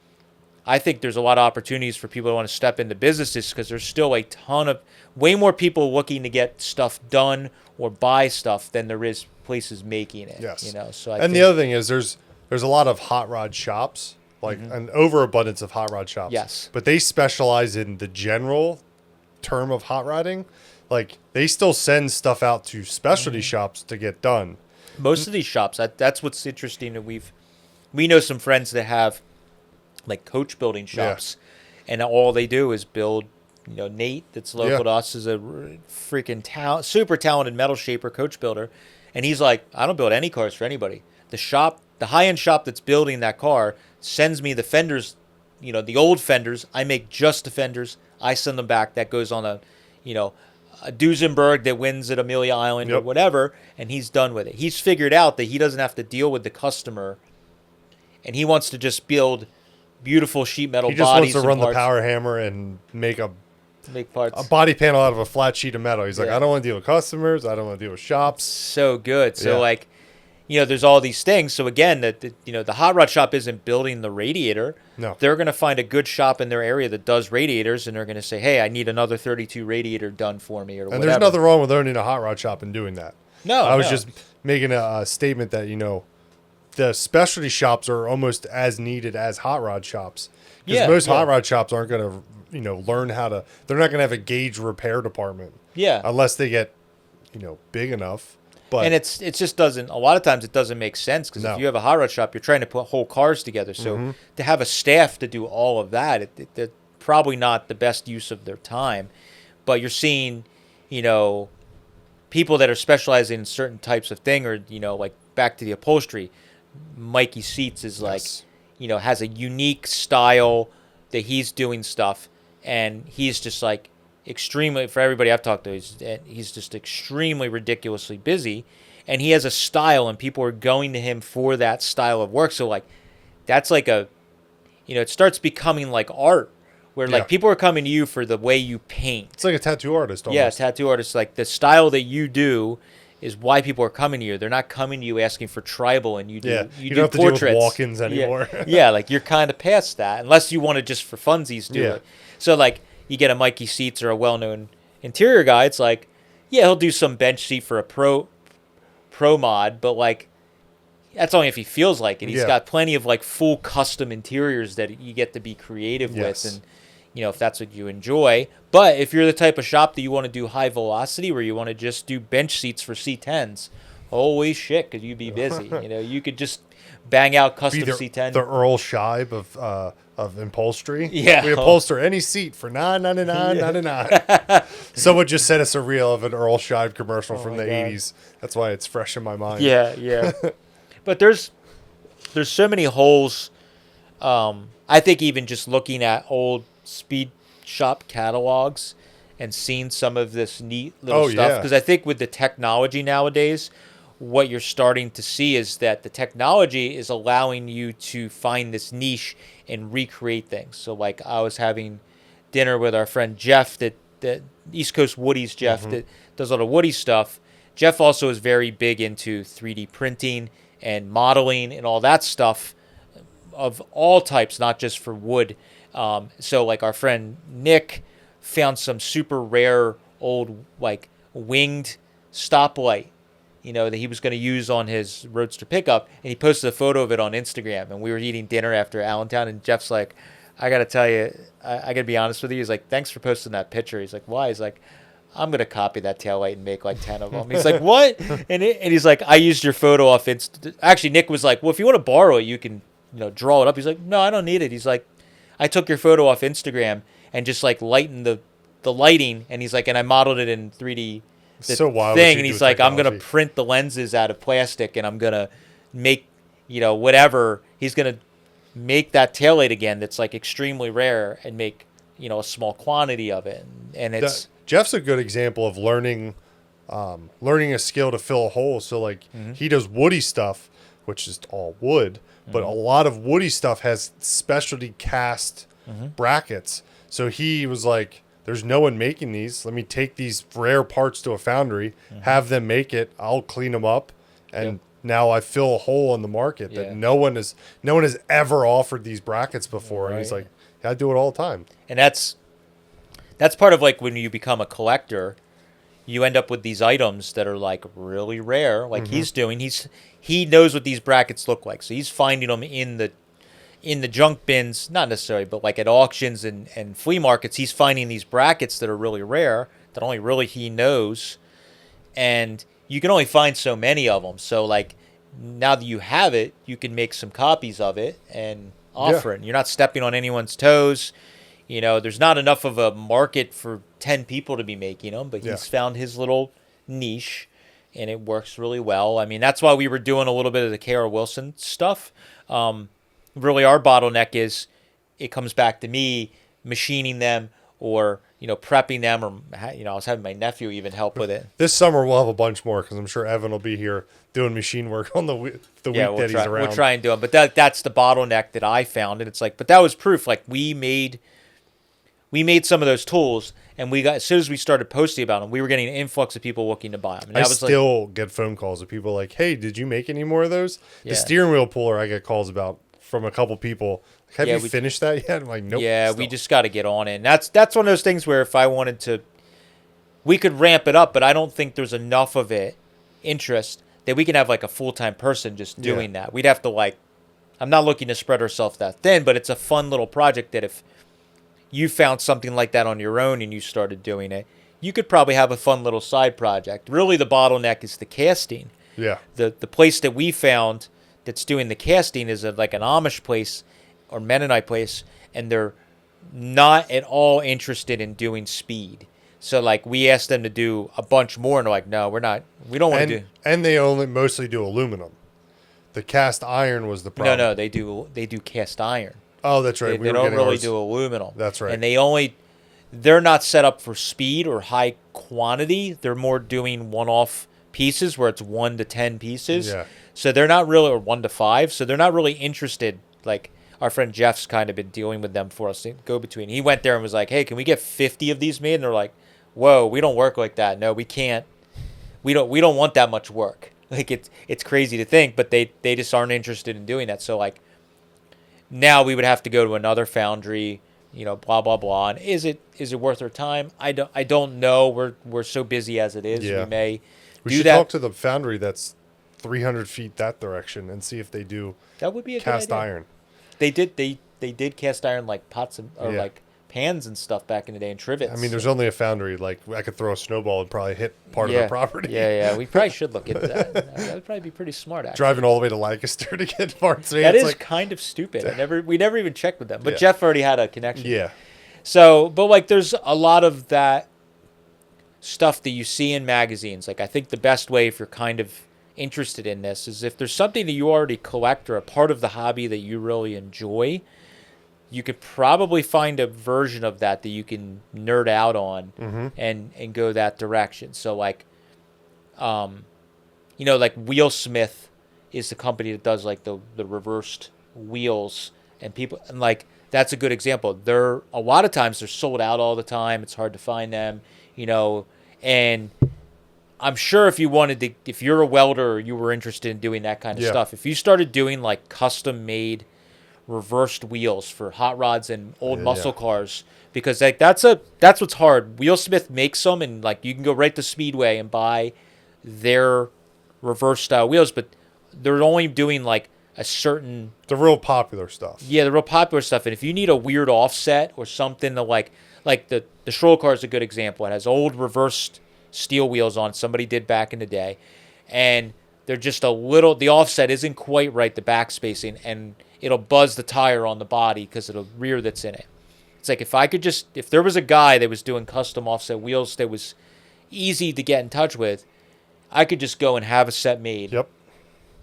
I think there's a lot of opportunities for people who want to step into businesses, because there's still way more people looking to get stuff done or buy stuff than there is places making it. Yes. So the other thing is there's a lot of hot rod shops, like an overabundance of hot rod shops. Yes. But they specialize in the general term of hot rodding. Like, they still send stuff out to specialty shops to get done. Most of these shops, that's what's interesting. That we know some friends that have like coach building shops, and all they do is build Nate, that's local to us, is a freaking super talented metal shaper, coach builder, and he's like, I don't build any cars for anybody. The high end shop that's building that car sends me the fenders, the old fenders. I make just the fenders. I send them back. That goes on a Duesenberg that wins at Amelia Island or whatever, and he's done with it. He's figured out that he doesn't have to deal with the customer, and he wants to just build beautiful sheet metal bodies. He just wants to run parts. the power hammer and make parts. a body panel out of a flat sheet of metal. He's like, I don't want to deal with customers. I don't want to deal with shops. So good. So there's all these things. So again, the hot rod shop isn't building the radiator. No. They're going to find a good shop in their area that does radiators, and they're going to say, hey, I need another 32 radiator done for me, or whatever. And there's nothing wrong with owning a hot rod shop and doing that. No, I was just making a statement that, the specialty shops are almost as needed as hot rod shops. Because most hot rod shops aren't going to, learn how to, they're not going to have a gauge repair department. Yeah. Unless they get, big enough. But and it just doesn't, a lot of times it doesn't make sense, because if you have a hot rod shop, you're trying to put whole cars together. So to have a staff to do all of that, they're probably not the best use of their time. But you're seeing, people that are specializing in certain types of thing, or, like back to the upholstery. Mikey Seats is has a unique style that he's doing stuff, and he's just like extremely, for everybody I've talked to, he's just extremely ridiculously busy, and he has a style, and people are going to him for that style of work. So that's like it starts becoming like art, where people are coming to you for the way you paint. It's like a tattoo artist almost. Yeah, tattoo artist. Like the style that you do is why people are coming to you. They're not coming to you asking for tribal, and you do you don't have portraits. to deal with walk-ins anymore. Yeah, you're kind of past that, unless you want to just for funsies do it. So you get a Mikey Seats or a well-known interior guy, it's like, he'll do some bench seat for a pro mod, but that's only if he feels like it. He's got plenty of full custom interiors that you get to be creative with, and if that's what you enjoy. But if you're the type of shop that you want to do high velocity, where you want to just do bench seats for C10s, holy shit, could you be busy? You could just bang out custom C10. The Earl Scheib of upholstery. Yeah. We upholster any seat for $9.99.99. Someone just sent us a reel of an Earl Scheib commercial from the 80s. That's why it's fresh in my mind. Yeah. But there's so many holes. I think even just looking at old speed shop catalogs and seeing some of this neat little stuff, because I think with the technology nowadays, what you're starting to see is that the technology is allowing you to find this niche and recreate things. So I was having dinner with our friend Jeff, that East Coast Woodies Jeff, that does all the Woody stuff. Jeff also is very big into 3D printing and modeling and all that stuff of all types, not just for wood. So our friend Nick found some super rare old winged stoplight, that he was going to use on his Roadster pickup, and he posted a photo of it on Instagram. And we were eating dinner after Allentown, and Jeff's like, I got to tell you, I got to be honest with you. He's like, thanks for posting that picture. He's like, why? He's like, I'm going to copy that taillight and make 10 of them. He's like, what? And he's like, I used your photo off Actually, Nick was like, well, if you want to borrow it, you can draw it up. He's like, no, I don't need it. He's like, I took your photo off Instagram and just lightened the lighting, and he's like, and I modeled it in 3D thing, and he's like, I'm gonna print the lenses out of plastic, and I'm gonna make whatever. He's gonna make that taillight again that's extremely rare, and make a small quantity of it, and it's Jeff's a good example of learning a skill to fill a hole. So he does woody stuff, which is all wood, but a lot of woody stuff has specialty cast brackets. So he was like, there's no one making these. Let me take these rare parts to a foundry, have them make it. I'll clean them up, and now I fill a hole in the market that no one has ever offered these brackets before. Right. And he's like, I do it all the time. And that's part of when you become a collector, you end up with these items that are really rare. He's doing, he knows what these brackets look like, so he's finding them in the junk bins, not necessarily, but at auctions and flea markets. He's finding these brackets that are really rare, that only really he knows, and you can only find so many of them. So now that you have it, you can make some copies of it and offer it. And you're not stepping on anyone's toes. You know, there's not enough of a market for 10 people to be making them, but Yeah. he's found his little niche, and it works really well. I mean, that's why we were doing a little bit of the K.R. Wilson stuff. Really, our bottleneck is it comes back to me machining them or, you know, prepping them, or, you know, I was having my nephew even help with it. This summer we'll have a bunch more because I'm sure Evan will be here doing machine work on the week that he's around. We'll try and do it, but that's the bottleneck that I found, and it's like, but that was proof. Like we made some of those tools, and we got, as soon as we started posting about them, we were getting an influx of people looking to buy them. And I that was still get phone calls of people like, "Hey, did you make any more of those?" Yeah. The steering wheel puller I get calls about from a couple people. Like, have Yeah, you finished that yet? I'm like, nope. yeah, still. we just got to get on it. And that's one of those things where if I wanted to, we could ramp it up, but I don't think there's enough of it interest that we can have like a full-time person just doing that. We'd have to like, I'm not looking to spread ourselves that thin, but it's a fun little project that if you found something like that on your own and you started doing it, you could probably have a fun little side project. Really, the bottleneck is the casting. Yeah. The place that we found that's doing the casting is like an Amish place or Mennonite place, and they're not at all interested in doing speed. So like we asked them to do a bunch more, and they're like, no, we don't want to do. And they only mostly do aluminum. The cast iron was the problem. No, they do cast iron. Oh, that's right. They don't really do aluminum. That's right. And they're not set up for speed or high quantity. They're more doing one-off pieces where it's 1 to 10 pieces. Yeah. So they're not really, or 1 to 5. So they're not really interested. Like our friend Jeff's kind of been dealing with them for us to go between. He went there and was like, hey, can we get 50 of these made? And they're like, whoa, we don't work like that. No, we can't. We don't want that much work. Like it's crazy to think, but they just aren't interested in doing that. So like now we would have to go to another foundry, you know, blah blah blah. And is it worth our time? I don't know. We're so busy as it is. Yeah. We should that. talk to the foundry that's 300 feet that direction and see if they do That would be a cast good idea. iron. They did cast iron like pots or like pans and stuff back in the day and trivets. I mean, there's only a foundry. Like I could throw a snowball and probably hit part of the property. Yeah. We probably should look into that. That would probably be pretty smart. Actually. Driving all the way to Lancaster to get parts. That is like, kind of stupid. We never even checked with them. But Yeah. Jeff already had a connection. Yeah. So, but like, there's a lot of that stuff that you see in magazines. Like, I think the best way if you're kind of interested in this is if there's something that you already collect or a part of the hobby that you really enjoy, you could probably find a version of that you can nerd out on and go that direction. So like, you know, like Wheelsmith is the company that does like the reversed wheels, and people, and like, that's a good example. They're a lot of times they're sold out all the time. It's hard to find them, you know, and I'm sure if you're a welder or you were interested in doing that kind of stuff, if you started doing like custom made reversed wheels for hot rods and old muscle cars, because like that's what's hard. Wheelsmith makes them, and like you can go right to Speedway and buy their reverse style wheels, but they're only doing like a certain The real popular stuff. the real popular stuff. And if you need a weird offset or something to like the Stroll car is a good example. It has old reversed steel wheels on, somebody did back in the day, and they're just a little, the offset isn't quite right, the back spacing, and it'll buzz the tire on the body because of the rear that's in it. It's like if there was a guy that was doing custom offset wheels that was easy to get in touch with, I could just go and have a set made. Yep.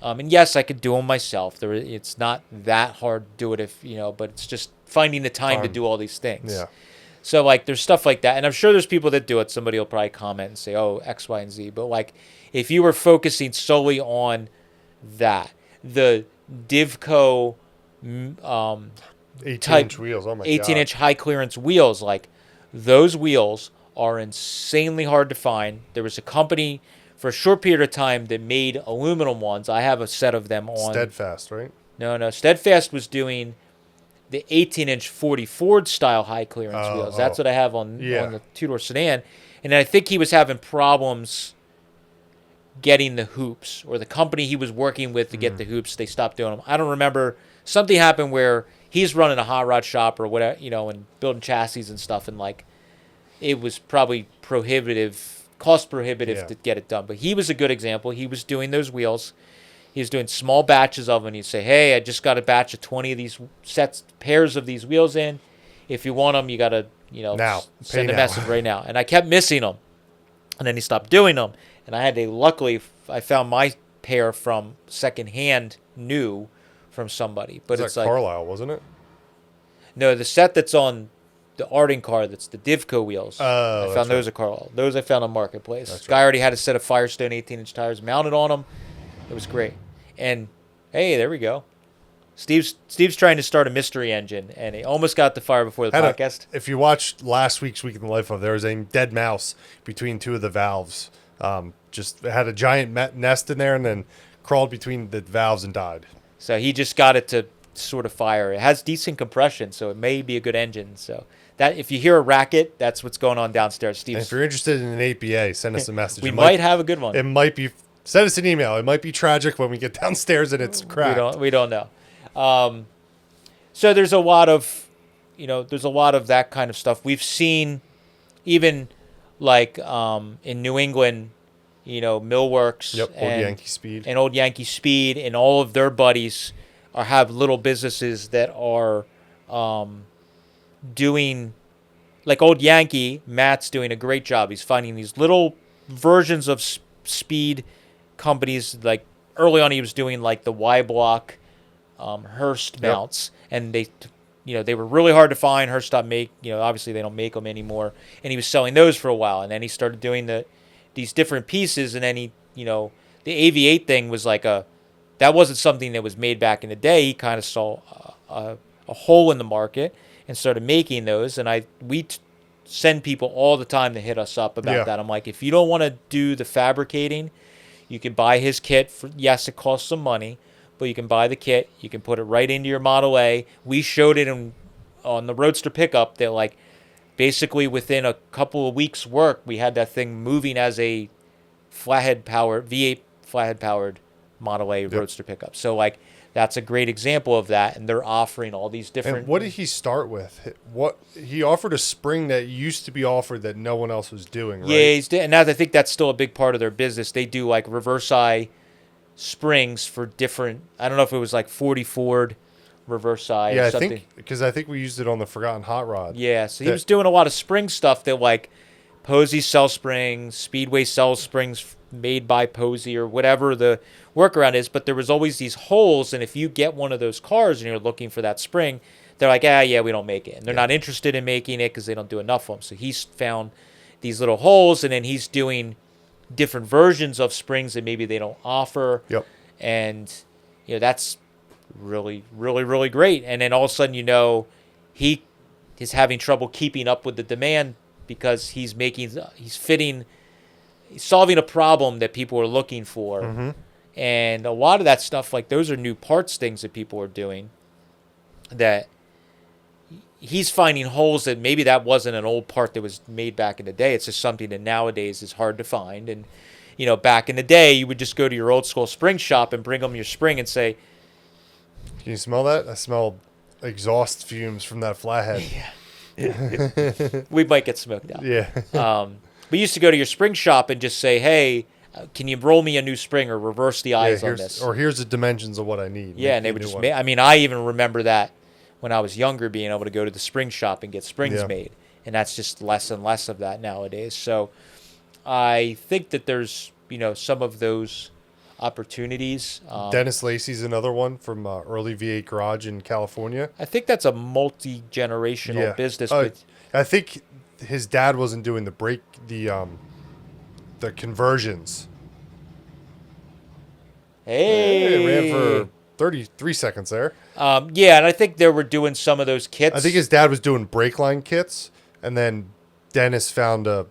And yes, I could do them myself. It's not that hard to do it but it's just finding the time to do all these things. Yeah. So like there's stuff like that, and I'm sure there's people that do it. Somebody will probably comment and say, oh, X, Y, and Z. But like if you were focusing solely on that, the Divco 18-inch wheels. Oh my 18-inch high clearance wheels, like those wheels are insanely hard to find. There was a company for a short period of time that made aluminum ones. I have a set of them on Steadfast, right? No, Steadfast was doing the 18-inch 40 Ford style high clearance wheels. That's what I have on the two-door sedan. And I think he was having problems getting the hoops, or the company he was working with to get the hoops, they stopped doing them. I don't remember. Something happened where he's running a hot rod shop or whatever, and building chassis and stuff, and like it was probably cost prohibitive to get it done. But he was a good example. He was doing those wheels. He was doing small batches of them. He'd say, hey, I just got a batch of 20 of these pairs of these wheels in. if you want them, you got to, Now. send Pay a now. message right now. And I kept missing them. And then he stopped doing them. And I had to, luckily, I found my pair from secondhand new from somebody. But It's it's like like, Carlisle, wasn't it? no, the set that's on the Arden car, that's the Divco wheels. Oh, I that's found those right. at Carlisle. Those I found on Marketplace. That's Guy right. already had a set of Firestone 18-inch tires mounted on them. It was great. And, hey, there we go. Steve's trying to start a mystery engine, and he almost got the fire before the podcast. If you watched last week's Week in the Life of, there was a dead mouse between two of the valves. Just had a giant nest in there and then crawled between the valves and died. So he just got it to sort of fire. It has decent compression, so it may be a good engine. So that if you hear a racket, that's what's going on downstairs. And Steve's. if you're interested in an APA, send us a message. We It might have a good one. It might be. Send us an email. It might be tragic when we get downstairs and it's cracked. We don't know. So there's a lot of, that kind of stuff. We've seen, even like in New England, Millworks Yep, Old Yankee Speed. and Old Yankee Speed, and all of their buddies have little businesses that are doing, like Old Yankee. Matt's doing a great job. He's finding these little versions of speed companies. Like early on, he was doing like the Y block Hurst mounts, and they were really hard to find. Hurst stopped obviously they don't make them anymore, and he was selling those for a while, and then he started doing these different pieces, and then the AV8 thing was like that wasn't something that was made back in the day. He kind of saw a hole in the market and started making those, and we send people all the time to hit us up about that. I'm like, if you don't want to do the fabricating, you can buy his kit. Yes, it costs some money, but you can buy the kit. You can put it right into your Model A. We showed it on the Roadster pickup that, like, basically within a couple of weeks' work, we had that thing moving as a V8 flathead powered Model A Roadster pickup. So, like, that's a great example of that, and they're offering all these different. And what did he start with? What he offered a spring that used to be offered that no one else was doing, right? Yeah, and I think that's still a big part of their business. They do like reverse eye springs for different. I don't know if it was like 40 Ford reverse eye. Yeah, or something. I think we used it on the Forgotten Hot Rod. Yeah, so he was doing a lot of spring stuff that, like, Posey sells springs, Speedway sells springs made by Posey, or whatever the workaround is. But there was always these holes, and if you get one of those cars and you're looking for that spring, they're like, yeah, we don't make it. And they're not interested in making it because they don't do enough of them. So he's found these little holes, and then he's doing different versions of springs that maybe they don't offer. Yep. And, that's really, really, really great. And then all of a sudden, he is having trouble keeping up with the demand because he's solving a problem that people are looking for. Mm-hmm. And a lot of that stuff, like, those are new parts things that people are doing that he's finding holes that maybe that wasn't an old part that was made back in the day. It's just something that nowadays is hard to find. And, back in the day, you would just go to your old school spring shop and bring them your spring and say, Can you smell that? I smell exhaust fumes from that flathead. we might get smoked out. Yeah. We used to go to your spring shop and just say, hey, can you roll me a new spring or reverse the eyes on here's, this? or here's the dimensions of what I need. Yeah, and they would just make. I mean, I even remember that when I was younger, being able to go to the spring shop and get springs made, and that's just less and less of that nowadays. So I think that there's some of those opportunities. Dennis Lacey's another one from early V8 Garage in California. I think that's a multi-generational business. But I think his dad wasn't doing the conversions. Hey, It ran for 33 seconds there. yeah, and I think they were doing some of those kits. I think his dad was doing brake line kits, and then Dennis found a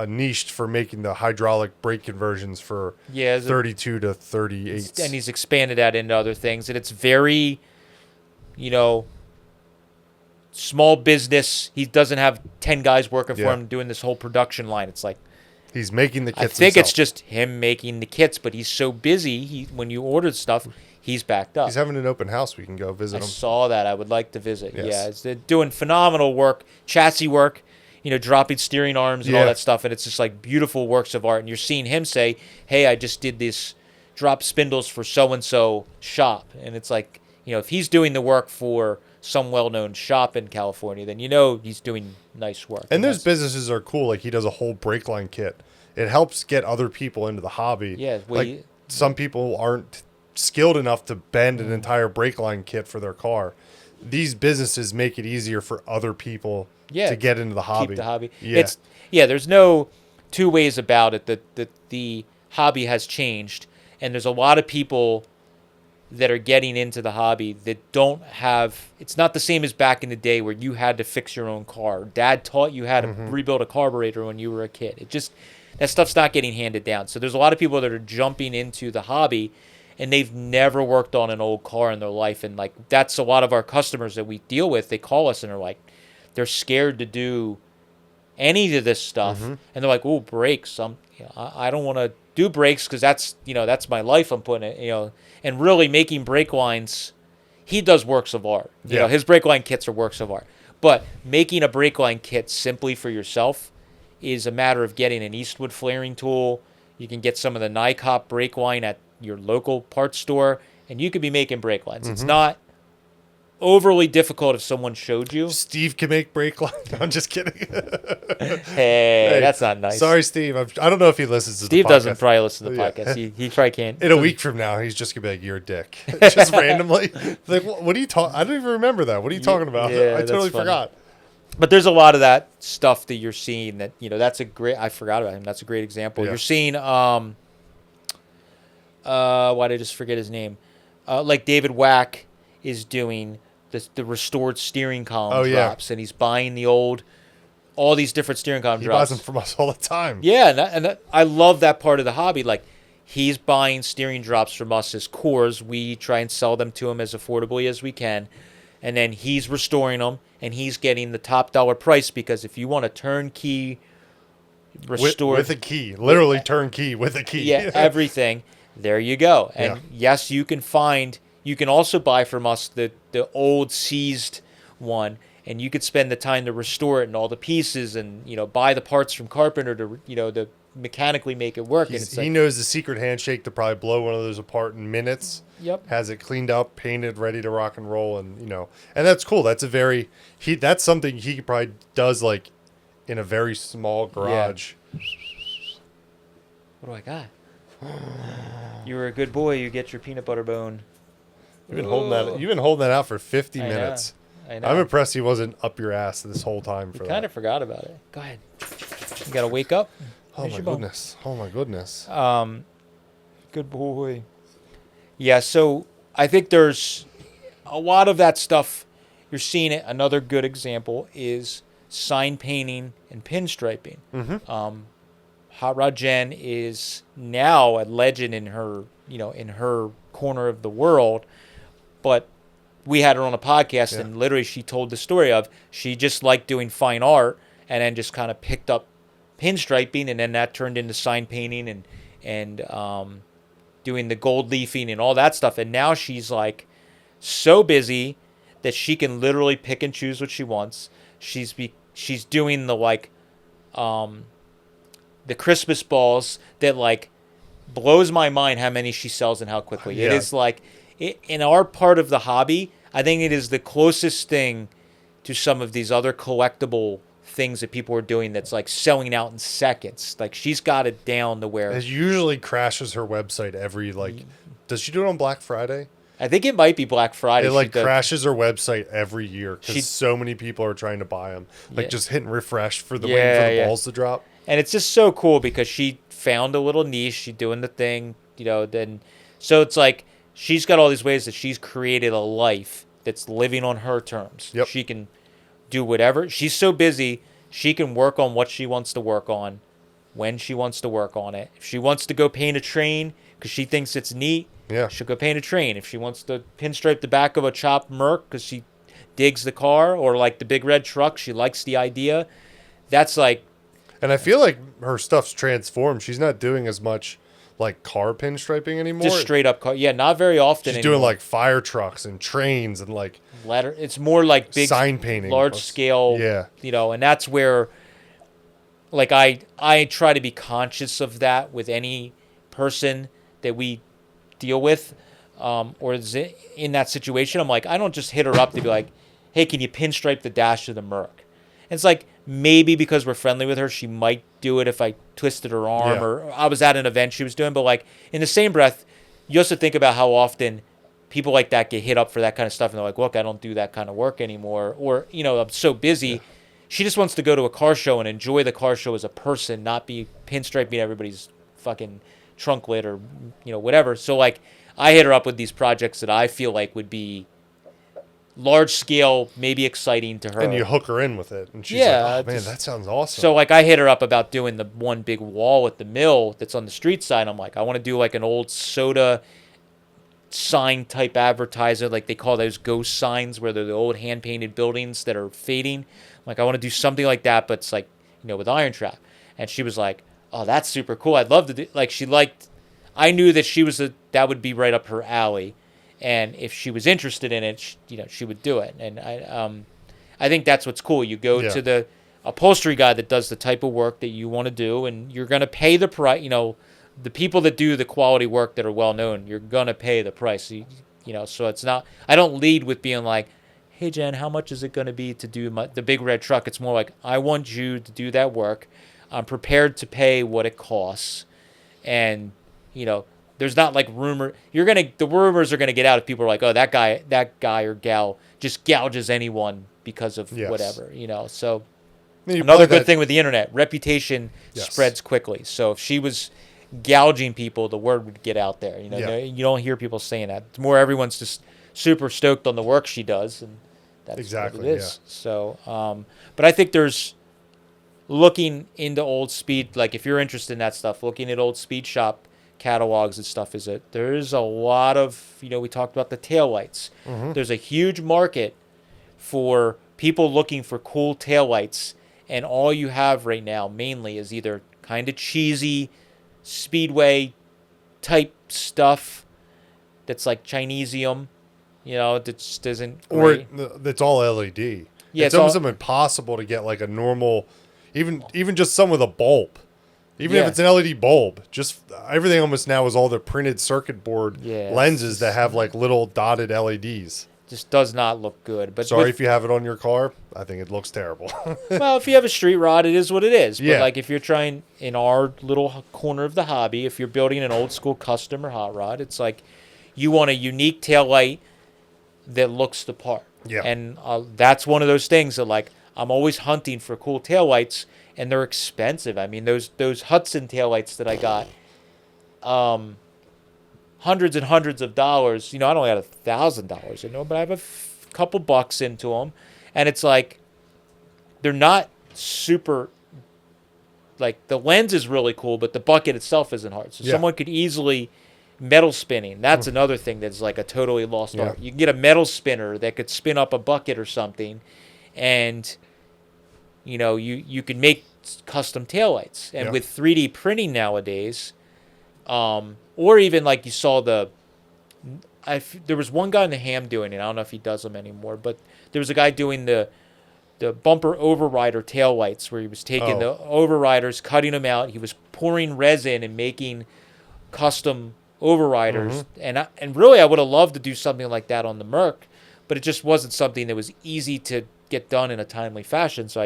niche for making the hydraulic brake conversions for 32 to 38. And he's expanded that into other things. And it's very, small business. He doesn't have 10 guys working for him doing this whole production line. It's like, he's making the kits I think himself. it's just him making the kits, but he's so busy. When you ordered stuff, he's backed up. He's having an open house. We can go visit him. I saw that. I would like to visit. Yes. They're doing phenomenal work, chassis work, dropping steering arms and all that stuff. And it's just like beautiful works of art. And you're seeing him say, hey, I just did this drop spindles for so-and-so shop. And it's like, if he's doing the work for some well-known shop in California, then you know he's doing nice work. And those businesses are cool. Like he does a whole brake line kit. It helps get other people into the hobby. Yeah, like some people aren't skilled enough to bend an entire brake line kit for their car. These businesses make it easier for other people to get into the hobby. Keep the hobby. Yeah. There's no two ways about it. The hobby has changed, and there's a lot of people that are getting into the hobby that don't have. It's not the same as back in the day where you had to fix your own car. Dad taught you how to rebuild a carburetor when you were a kid. It just, that stuff's not getting handed down. So there's a lot of people that are jumping into the hobby, and they've never worked on an old car in their life. And like, that's a lot of our customers that we deal with. They call us and are like, they're scared to do any of this stuff, and they're like, "Oh, brakes! I don't want to do brakes because that's my life. I'm putting it, and really making brake lines. He does works of art. His brake line kits are works of art. But making a brake line kit simply for yourself is a matter of getting an Eastwood flaring tool. You can get some of the Nycop brake line at your local parts store, and you could be making brake lines. It's not overly difficult if someone showed you. Steve can make brake lines. No, I'm just kidding. Hey, that's not nice. Sorry, Steve. I don't know if he listens to Steve the podcast. doesn't probably listen to the podcast. He probably can't. In a week from now, he's just going to be like, you're a dick. Just randomly. Like, what are you talking? I don't even remember that. What are you talking about? Yeah, I totally that's funny. forgot. But there's a lot of that stuff that you're seeing that, that's a great, I forgot about him. That's a great example. Yeah. You're seeing, why did I just forget his name? Like David Wack is doing the restored steering column drops, and he's buying all these different steering column He drops. buys them from us all the time. Yeah, and I love that part of the hobby. Like, he's buying steering drops from us as cores. We try and sell them to him as affordably as we can. And then he's restoring them, and he's getting the top dollar price, because if you want a turnkey restore with a key, literally turnkey with a key. everything, there you go. And yes, you can also buy from us the old seized one, and you could spend the time to restore it and all the pieces, and buy the parts from Carpenter to mechanically make it work. He knows the secret handshake to probably blow one of those apart in minutes. Yep. Has it cleaned up, painted, ready to rock and roll, and and that's cool. That's that's something he probably does like in a very small garage. What do I got? You were a good boy. You get your peanut butter bone. You've been holding that out for 50 minutes. I know. I'm impressed he wasn't up your ass this whole time for that. Kind of forgot about it. Go ahead. You got to wake up. Oh my goodness. Oh my goodness. Good boy. Yeah, so I think there's a lot of that stuff. You're seeing it. Another good example is sign painting and pinstriping. Hot Rod Jen is now a legend in her corner of the world, but we had her on a podcast, and literally she told the story of she just liked doing fine art, and then just kind of picked up pinstriping, and then that turned into sign painting and doing the gold leafing and all that stuff. And now she's like so busy that she can literally pick and choose what she wants. She's doing the Christmas balls that like blows my mind how many she sells and how quickly. It is like in our part of the hobby, I think it is the closest thing to some of these other collectible things that people are doing that's like selling out in seconds. Like, she's got it down to where it usually crashes her website every does she do it on Black Friday? I think it might be Black Friday. It crashes her website every year because so many people are trying to buy them. Just hitting refresh for the waiting for the balls to drop. And it's just so cool because she found a little niche. She's doing the thing, then. So it's like she's got all these ways that she's created a life that's living on her terms. Yep. She can do whatever. She's so busy, she can work on what she wants to work on when she wants to work on it. If she wants to go paint a train because she thinks it's neat, she'll go paint a train. If she wants to pinstripe the back of a chopped Merc because she digs the car, or like the big red truck, she likes the idea. That's like... And I feel like her stuff's transformed. She's not doing as much like car pinstriping anymore. Just straight up car. Yeah, not very often. She's doing like fire trucks and trains and like letter. It's more like big sign painting, large scale. Yeah. And that's where, like, I try to be conscious of that with any person that we deal with, or is in that situation. I'm like, I don't just hit her up to be like, hey, can you pinstripe the dash of the Merc? And it's like, maybe because we're friendly with her, she might do it if I twisted her arm Yeah. or I was at an event she was doing. But like in the same breath, you also think about how often people like that get hit up for that kind of stuff. And they're like, look, I don't do that kind of work anymore. Or, I'm so busy. Yeah. She just wants to go to a car show and enjoy the car show as a person, not be pinstriping everybody's fucking trunk lid or, whatever. So like I hit her up with these projects that I feel like would be large scale, maybe exciting to her. And you hook her in with it. And she's like, oh, man, that sounds awesome. So, like, I hit her up about doing the one big wall at the mill that's on the street side. I'm like, I want to do, like, an old soda sign type advertiser. Like, they call those ghost signs where they're the old hand-painted buildings that are fading. Like, I want to do something like that, but it's, like, with IronTrap. And she was like, oh, that's super cool. I'd love to do... Like, I knew that that would be right up her alley. And if she was interested in it, she would do it. And I think that's what's cool. You go to the upholstery guy that does the type of work that you want to do, and you're going to pay the price. The people that do the quality work that are well known, you're going to pay the price. So it's not. I don't lead with being like, hey Jen, how much is it going to be to do the big red truck? It's more like, I want you to do that work. I'm prepared to pay what it costs, and there's not like the rumors are gonna get out if people are like, oh, that guy or gal just gouges anyone because of whatever, So another good thing with the internet, reputation spreads quickly. So if she was gouging people, the word would get out there. You don't hear people saying that. It's more everyone's just super stoked on the work she does, and that's exactly what it is. Yeah. So, but I think there's looking into old speed, like if you're interested in that stuff, looking at old speed shop catalogs and stuff, there's a lot of, we talked about the taillights. Mm-hmm. There's a huge market for people looking for cool taillights, and all you have right now mainly is either kind of cheesy speedway type stuff that's like Chinesium, that just isn't great. Or that's all LED. Yeah, it's almost impossible to get like a normal, even just some with a bulb. Even if it's an LED bulb, just everything almost now is all the printed circuit board lenses that have like little dotted LEDs. Just does not look good. But sorry if you have it on your car. I think it looks terrible. Well, if you have a street rod, it is what it is. But like if you're trying in our little corner of the hobby, if you're building an old school custom or hot rod, it's like you want a unique taillight that looks the part. Yeah. And that's one of those things that like I'm always hunting for cool taillights. And they're expensive. I mean, those Hudson taillights that I got, hundreds and hundreds of dollars. I don't got $1,000, but I have a couple bucks into them, and it's like they're not super. Like the lens is really cool, but the bucket itself isn't hard. So someone could easily metal spinning. That's another thing that's like a totally lost art. You can get a metal spinner that could spin up a bucket or something, and you can make custom taillights. And with 3D printing nowadays, or even like you saw there was one guy in the Ham doing it. I don't know if he does them anymore, but there was a guy doing the bumper overrider taillights where he was taking the overriders, cutting them out. He was pouring resin and making custom overriders. And really I would have loved to do something like that on the Merc, but it just wasn't something that was easy to get done in a timely fashion, so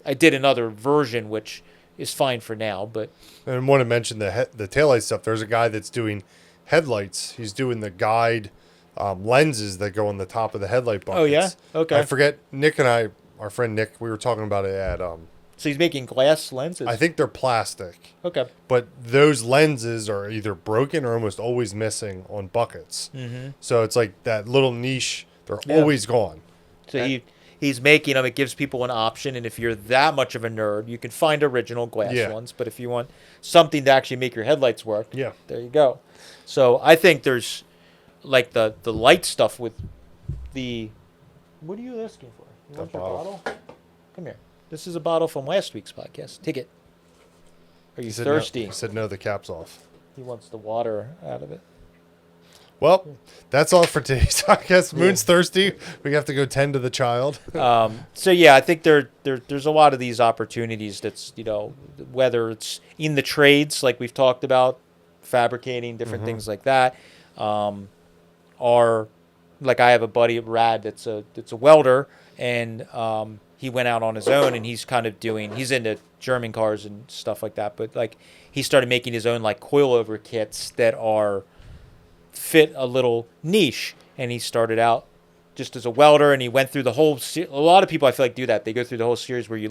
I did another version, which is fine for now. But and I want to mention the taillight stuff. There's a guy that's doing headlights. He's doing the guide lenses that go on the top of the headlight buckets. Oh yeah, okay. I forget. Nick and I, our friend Nick, we were talking about it at. So he's making glass lenses. I think they're plastic. Okay. But those lenses are either broken or almost always missing on buckets. Mm-hmm. So it's like that little niche. They're always gone. So he's making them. It gives people an option, and if you're that much of a nerd, you can find original glass ones. But if you want something to actually make your headlights work, there you go. So I think there's like the light stuff with the. What are you asking for? You want your bottle? Come here. This is a bottle from last week's podcast. Take it. Are you thirsty? No, he said no, the cap's off. He wants the water out of it. Well, that's all for today's podcast. Moon's thirsty. We have to go tend to the child. So yeah, I think there's a lot of these opportunities that's, whether it's in the trades like we've talked about, fabricating, different things like that, are like I have a buddy Rad that's a welder, and he went out on his own, and he's into German cars and stuff like that. But like he started making his own like coilover kits that are fit a little niche, and he started out just as a welder, and he went through the whole. A lot of people I feel like do that. They go through the whole series where you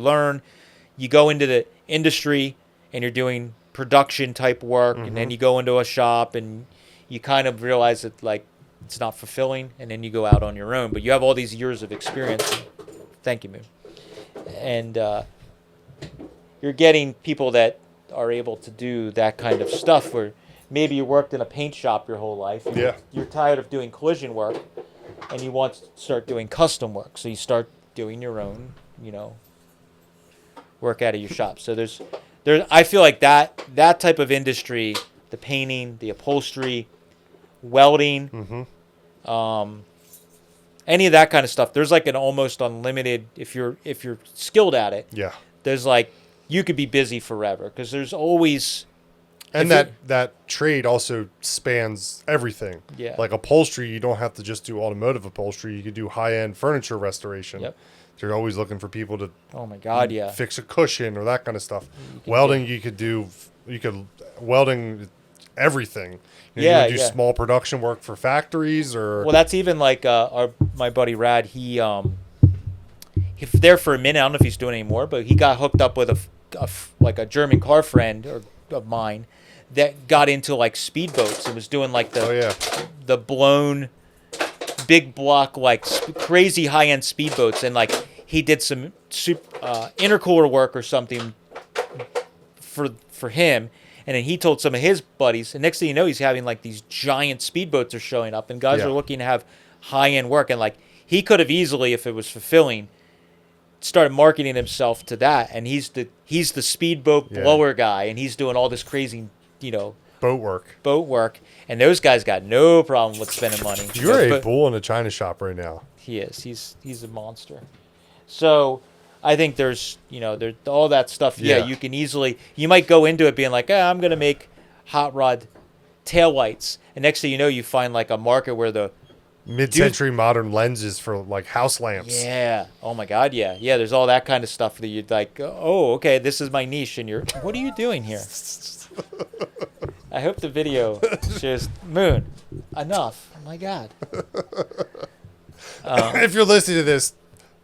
go into the industry, and you're doing production type work, and then you go into a shop, and you kind of realize that like it's not fulfilling, and then you go out on your own. But you have all these years of experience. Thank you, Moon. And you're getting people that are able to do that kind of stuff where maybe you worked in a paint shop your whole life. You're tired of doing collision work, and you want to start doing custom work. So you start doing your own, work out of your shop. So I feel like that type of industry, the painting, the upholstery, welding, any of that kind of stuff, there's like an almost unlimited, if you're skilled at it. Yeah. There's like, you could be busy forever because there's always. And that trade also spans everything. Yeah. Like upholstery, you don't have to just do automotive upholstery. You could do high-end furniture restoration. Yep. They're always looking for people to Oh my God, yeah. fix a cushion or that kind of stuff. Welding, you could welding everything. You could do small production work for factories or. Well, that's even like my buddy Rad. He was there for a minute. I don't know if he's doing it anymore, but he got hooked up with a German car friend of mine that got into like speedboats and was doing like the blown big block like crazy high end speedboats, and like he did some intercooler work or something for him. And then he told some of his buddies, and next thing you know, he's having like these giant speedboats are showing up, and guys are looking to have high-end work. And like he could have easily, if it was fulfilling, started marketing himself to that. And he's the speedboat blower guy, and he's doing all this crazy, boat work. And those guys got no problem with spending money. You're a bull in a china shop right now. He is. He's a monster. So I think there's all that stuff. Yeah, you can easily. You might go into it being like, I'm gonna make hot rod taillights, and next thing you know, you find like a market where the mid-century modern lenses for like house lamps. Yeah. Oh my God. Yeah. Yeah. There's all that kind of stuff that you'd like. Oh, okay. This is my niche, and what are you doing here? I hope the video shows Moon. Enough. Oh my God. If you're listening to this.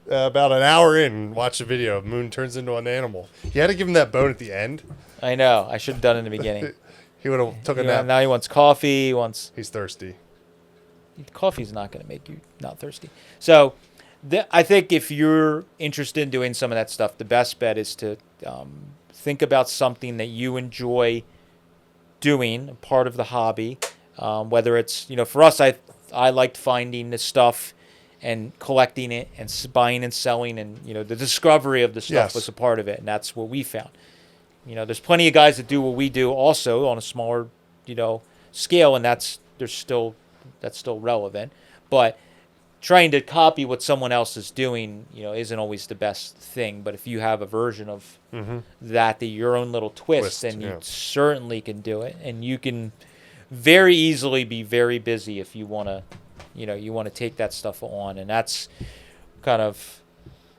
About an hour in, watch the video. Moon turns into an animal. You had to give him that bone at the end. I know. I should have done it in the beginning. He would have took a nap. Now he wants coffee. He's thirsty. Coffee's not going to make you not thirsty. So I think if you're interested in doing some of that stuff, the best bet is to think about something that you enjoy doing, part of the hobby. Whether it's, for us, I liked finding this stuff and collecting it and buying and selling, and the discovery of the stuff was a part of it, and that's what we found. There's plenty of guys that do what we do also on a smaller scale, and that's still relevant. But trying to copy what someone else is doing isn't always the best thing. But if you have a version of that your own little twist, then you certainly can do it, and you can very easily be very busy if you want to. You want to take that stuff on, and that's kind of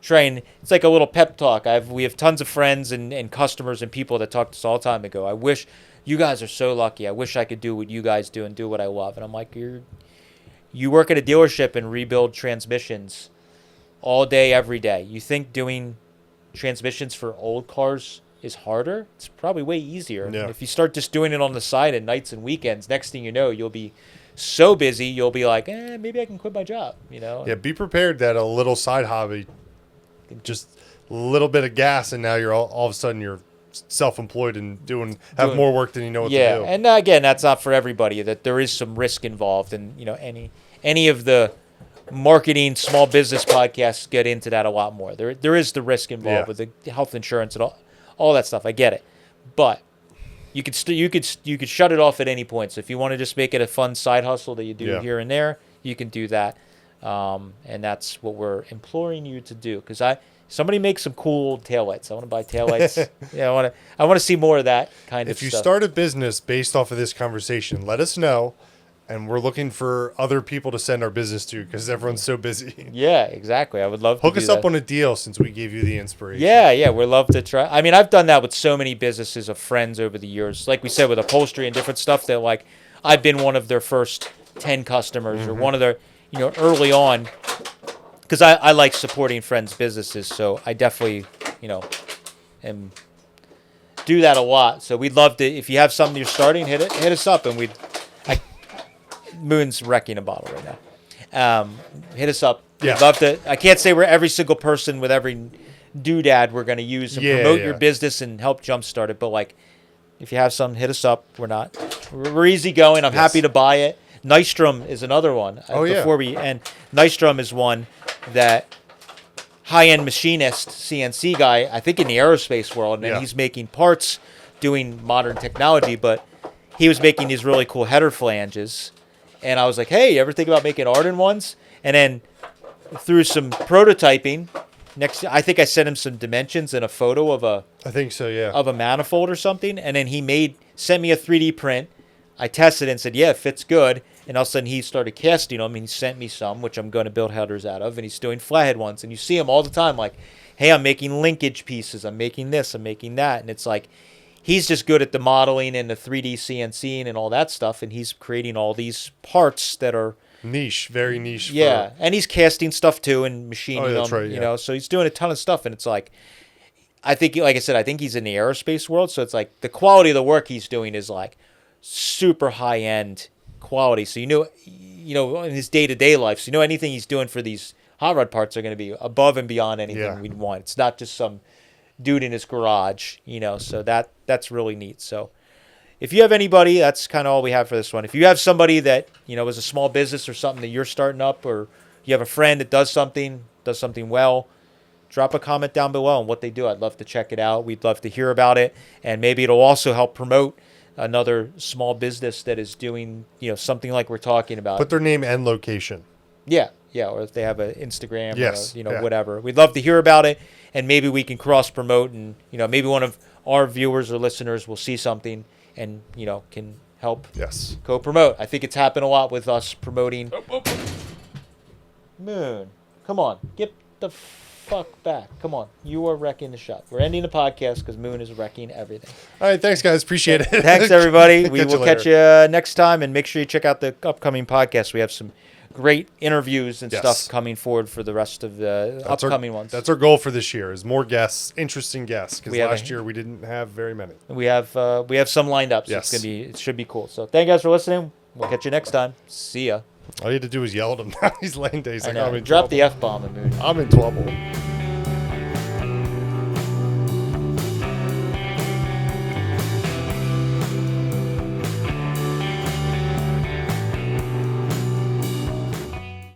it's like a little pep talk. We have tons of friends and customers and people that talk to us all the time that go, I wish you guys are so lucky. I wish I could do what you guys do and do what I love. And I'm like, you work at a dealership and rebuild transmissions all day, every day. You think doing transmissions for old cars is harder? It's probably way easier. Yeah. If you start just doing it on the side at nights and weekends, next thing you know, you'll be so busy you'll be like, maybe I can quit my job, Yeah, be prepared that a little side hobby, just a little bit of gas, and now you're all of a sudden you're self-employed and have more work than you know what to do. Yeah, and again, that's not for everybody. That there is some risk involved, and any of the marketing small business podcasts get into that a lot more. There is the risk involved with the health insurance and all that stuff. I get it, but you could shut it off at any point. So if you want to just make it a fun side hustle that you do here and there, you can do that. And that's what we're imploring you to do. Because somebody make some cool taillights. I want to buy taillights. I want to see more of that kind of stuff. If you start a business based off of this conversation, let us know, and we're looking for other people to send our business to because everyone's so busy. Yeah, exactly. I would love to Hook do us up that. on a deal since we gave you the inspiration. Yeah, we'd love to try. I mean, I've done that with so many businesses of friends over the years. Like we said, with upholstery and different stuff that, like, I've been one of their first 10 customers or one of their, early on, because I like supporting friends' businesses. So I definitely, do that a lot. So we'd love to, if you have something you're starting, hit us up, and Moon's wrecking a bottle right now. Hit us up. Yeah. We'd love to. I can't say we're every single person with every doodad we're going to use and promote your business and help jumpstart it. But, like, if you have some, hit us up. We're easy going. I'm happy to buy it. Nystrom is another one. Nystrom is one that high-end machinist, CNC guy, I think in the aerospace world, and he's making parts doing modern technology, but he was making these really cool header flanges. And I was like, hey, you ever think about making Arden ones? And then through some prototyping, I think I sent him some dimensions and a photo of I think so, yeah. of a manifold or something. And then he sent me a 3D print. I tested it and said, yeah, it fits good. And all of a sudden he started casting them, and he sent me some, which I'm going to build headers out of. And he's doing flathead ones. And you see him all the time, like, hey, I'm making linkage pieces. I'm making this. I'm making that. And it's like, he's just good at the modeling and the 3D CNCing and all that stuff, and he's creating all these parts that are niche, very niche. Yeah, and he's casting stuff too and machining them. Right, you know, so he's doing a ton of stuff, and it's like, I think, like I said, I think he's in the aerospace world, so it's like the quality of the work he's doing is like super high end quality. So in his day to day life, so anything he's doing for these hot rod parts are going to be above and beyond anything we'd want. It's not just some dude in his garage, so that's really neat. So if you have anybody, that's kind of all we have for this one. If you have somebody that, is a small business or something that you're starting up, or you have a friend that does something well, drop a comment down below on what they do. I'd love to check it out. We'd love to hear about it. And maybe it'll also help promote another small business that is doing, something like we're talking about. Put their name and location. Yeah. Or if they have an Instagram or, whatever. We'd love to hear about it, and maybe we can cross-promote, and, maybe one of our viewers or listeners will see something and, can help co-promote. I think it's happened a lot with us promoting. Moon, come on. Get the fuck back. Come on. You are wrecking the shop. We're ending the podcast because Moon is wrecking everything. All right. Thanks, guys. Appreciate it. Thanks, everybody. We will catch you next time, and make sure you check out the upcoming podcast. We have some great interviews and stuff coming forward for the rest of the upcoming ones. That's our goal for this year, is more guests, interesting guests, because last year we didn't have very many. We have some lined up, so it should be cool. So thank you guys for listening. We'll catch you next time. See ya. All you had to do is yell at him. He's laying days. Like, drop the F-bomb, Moon. I'm in trouble.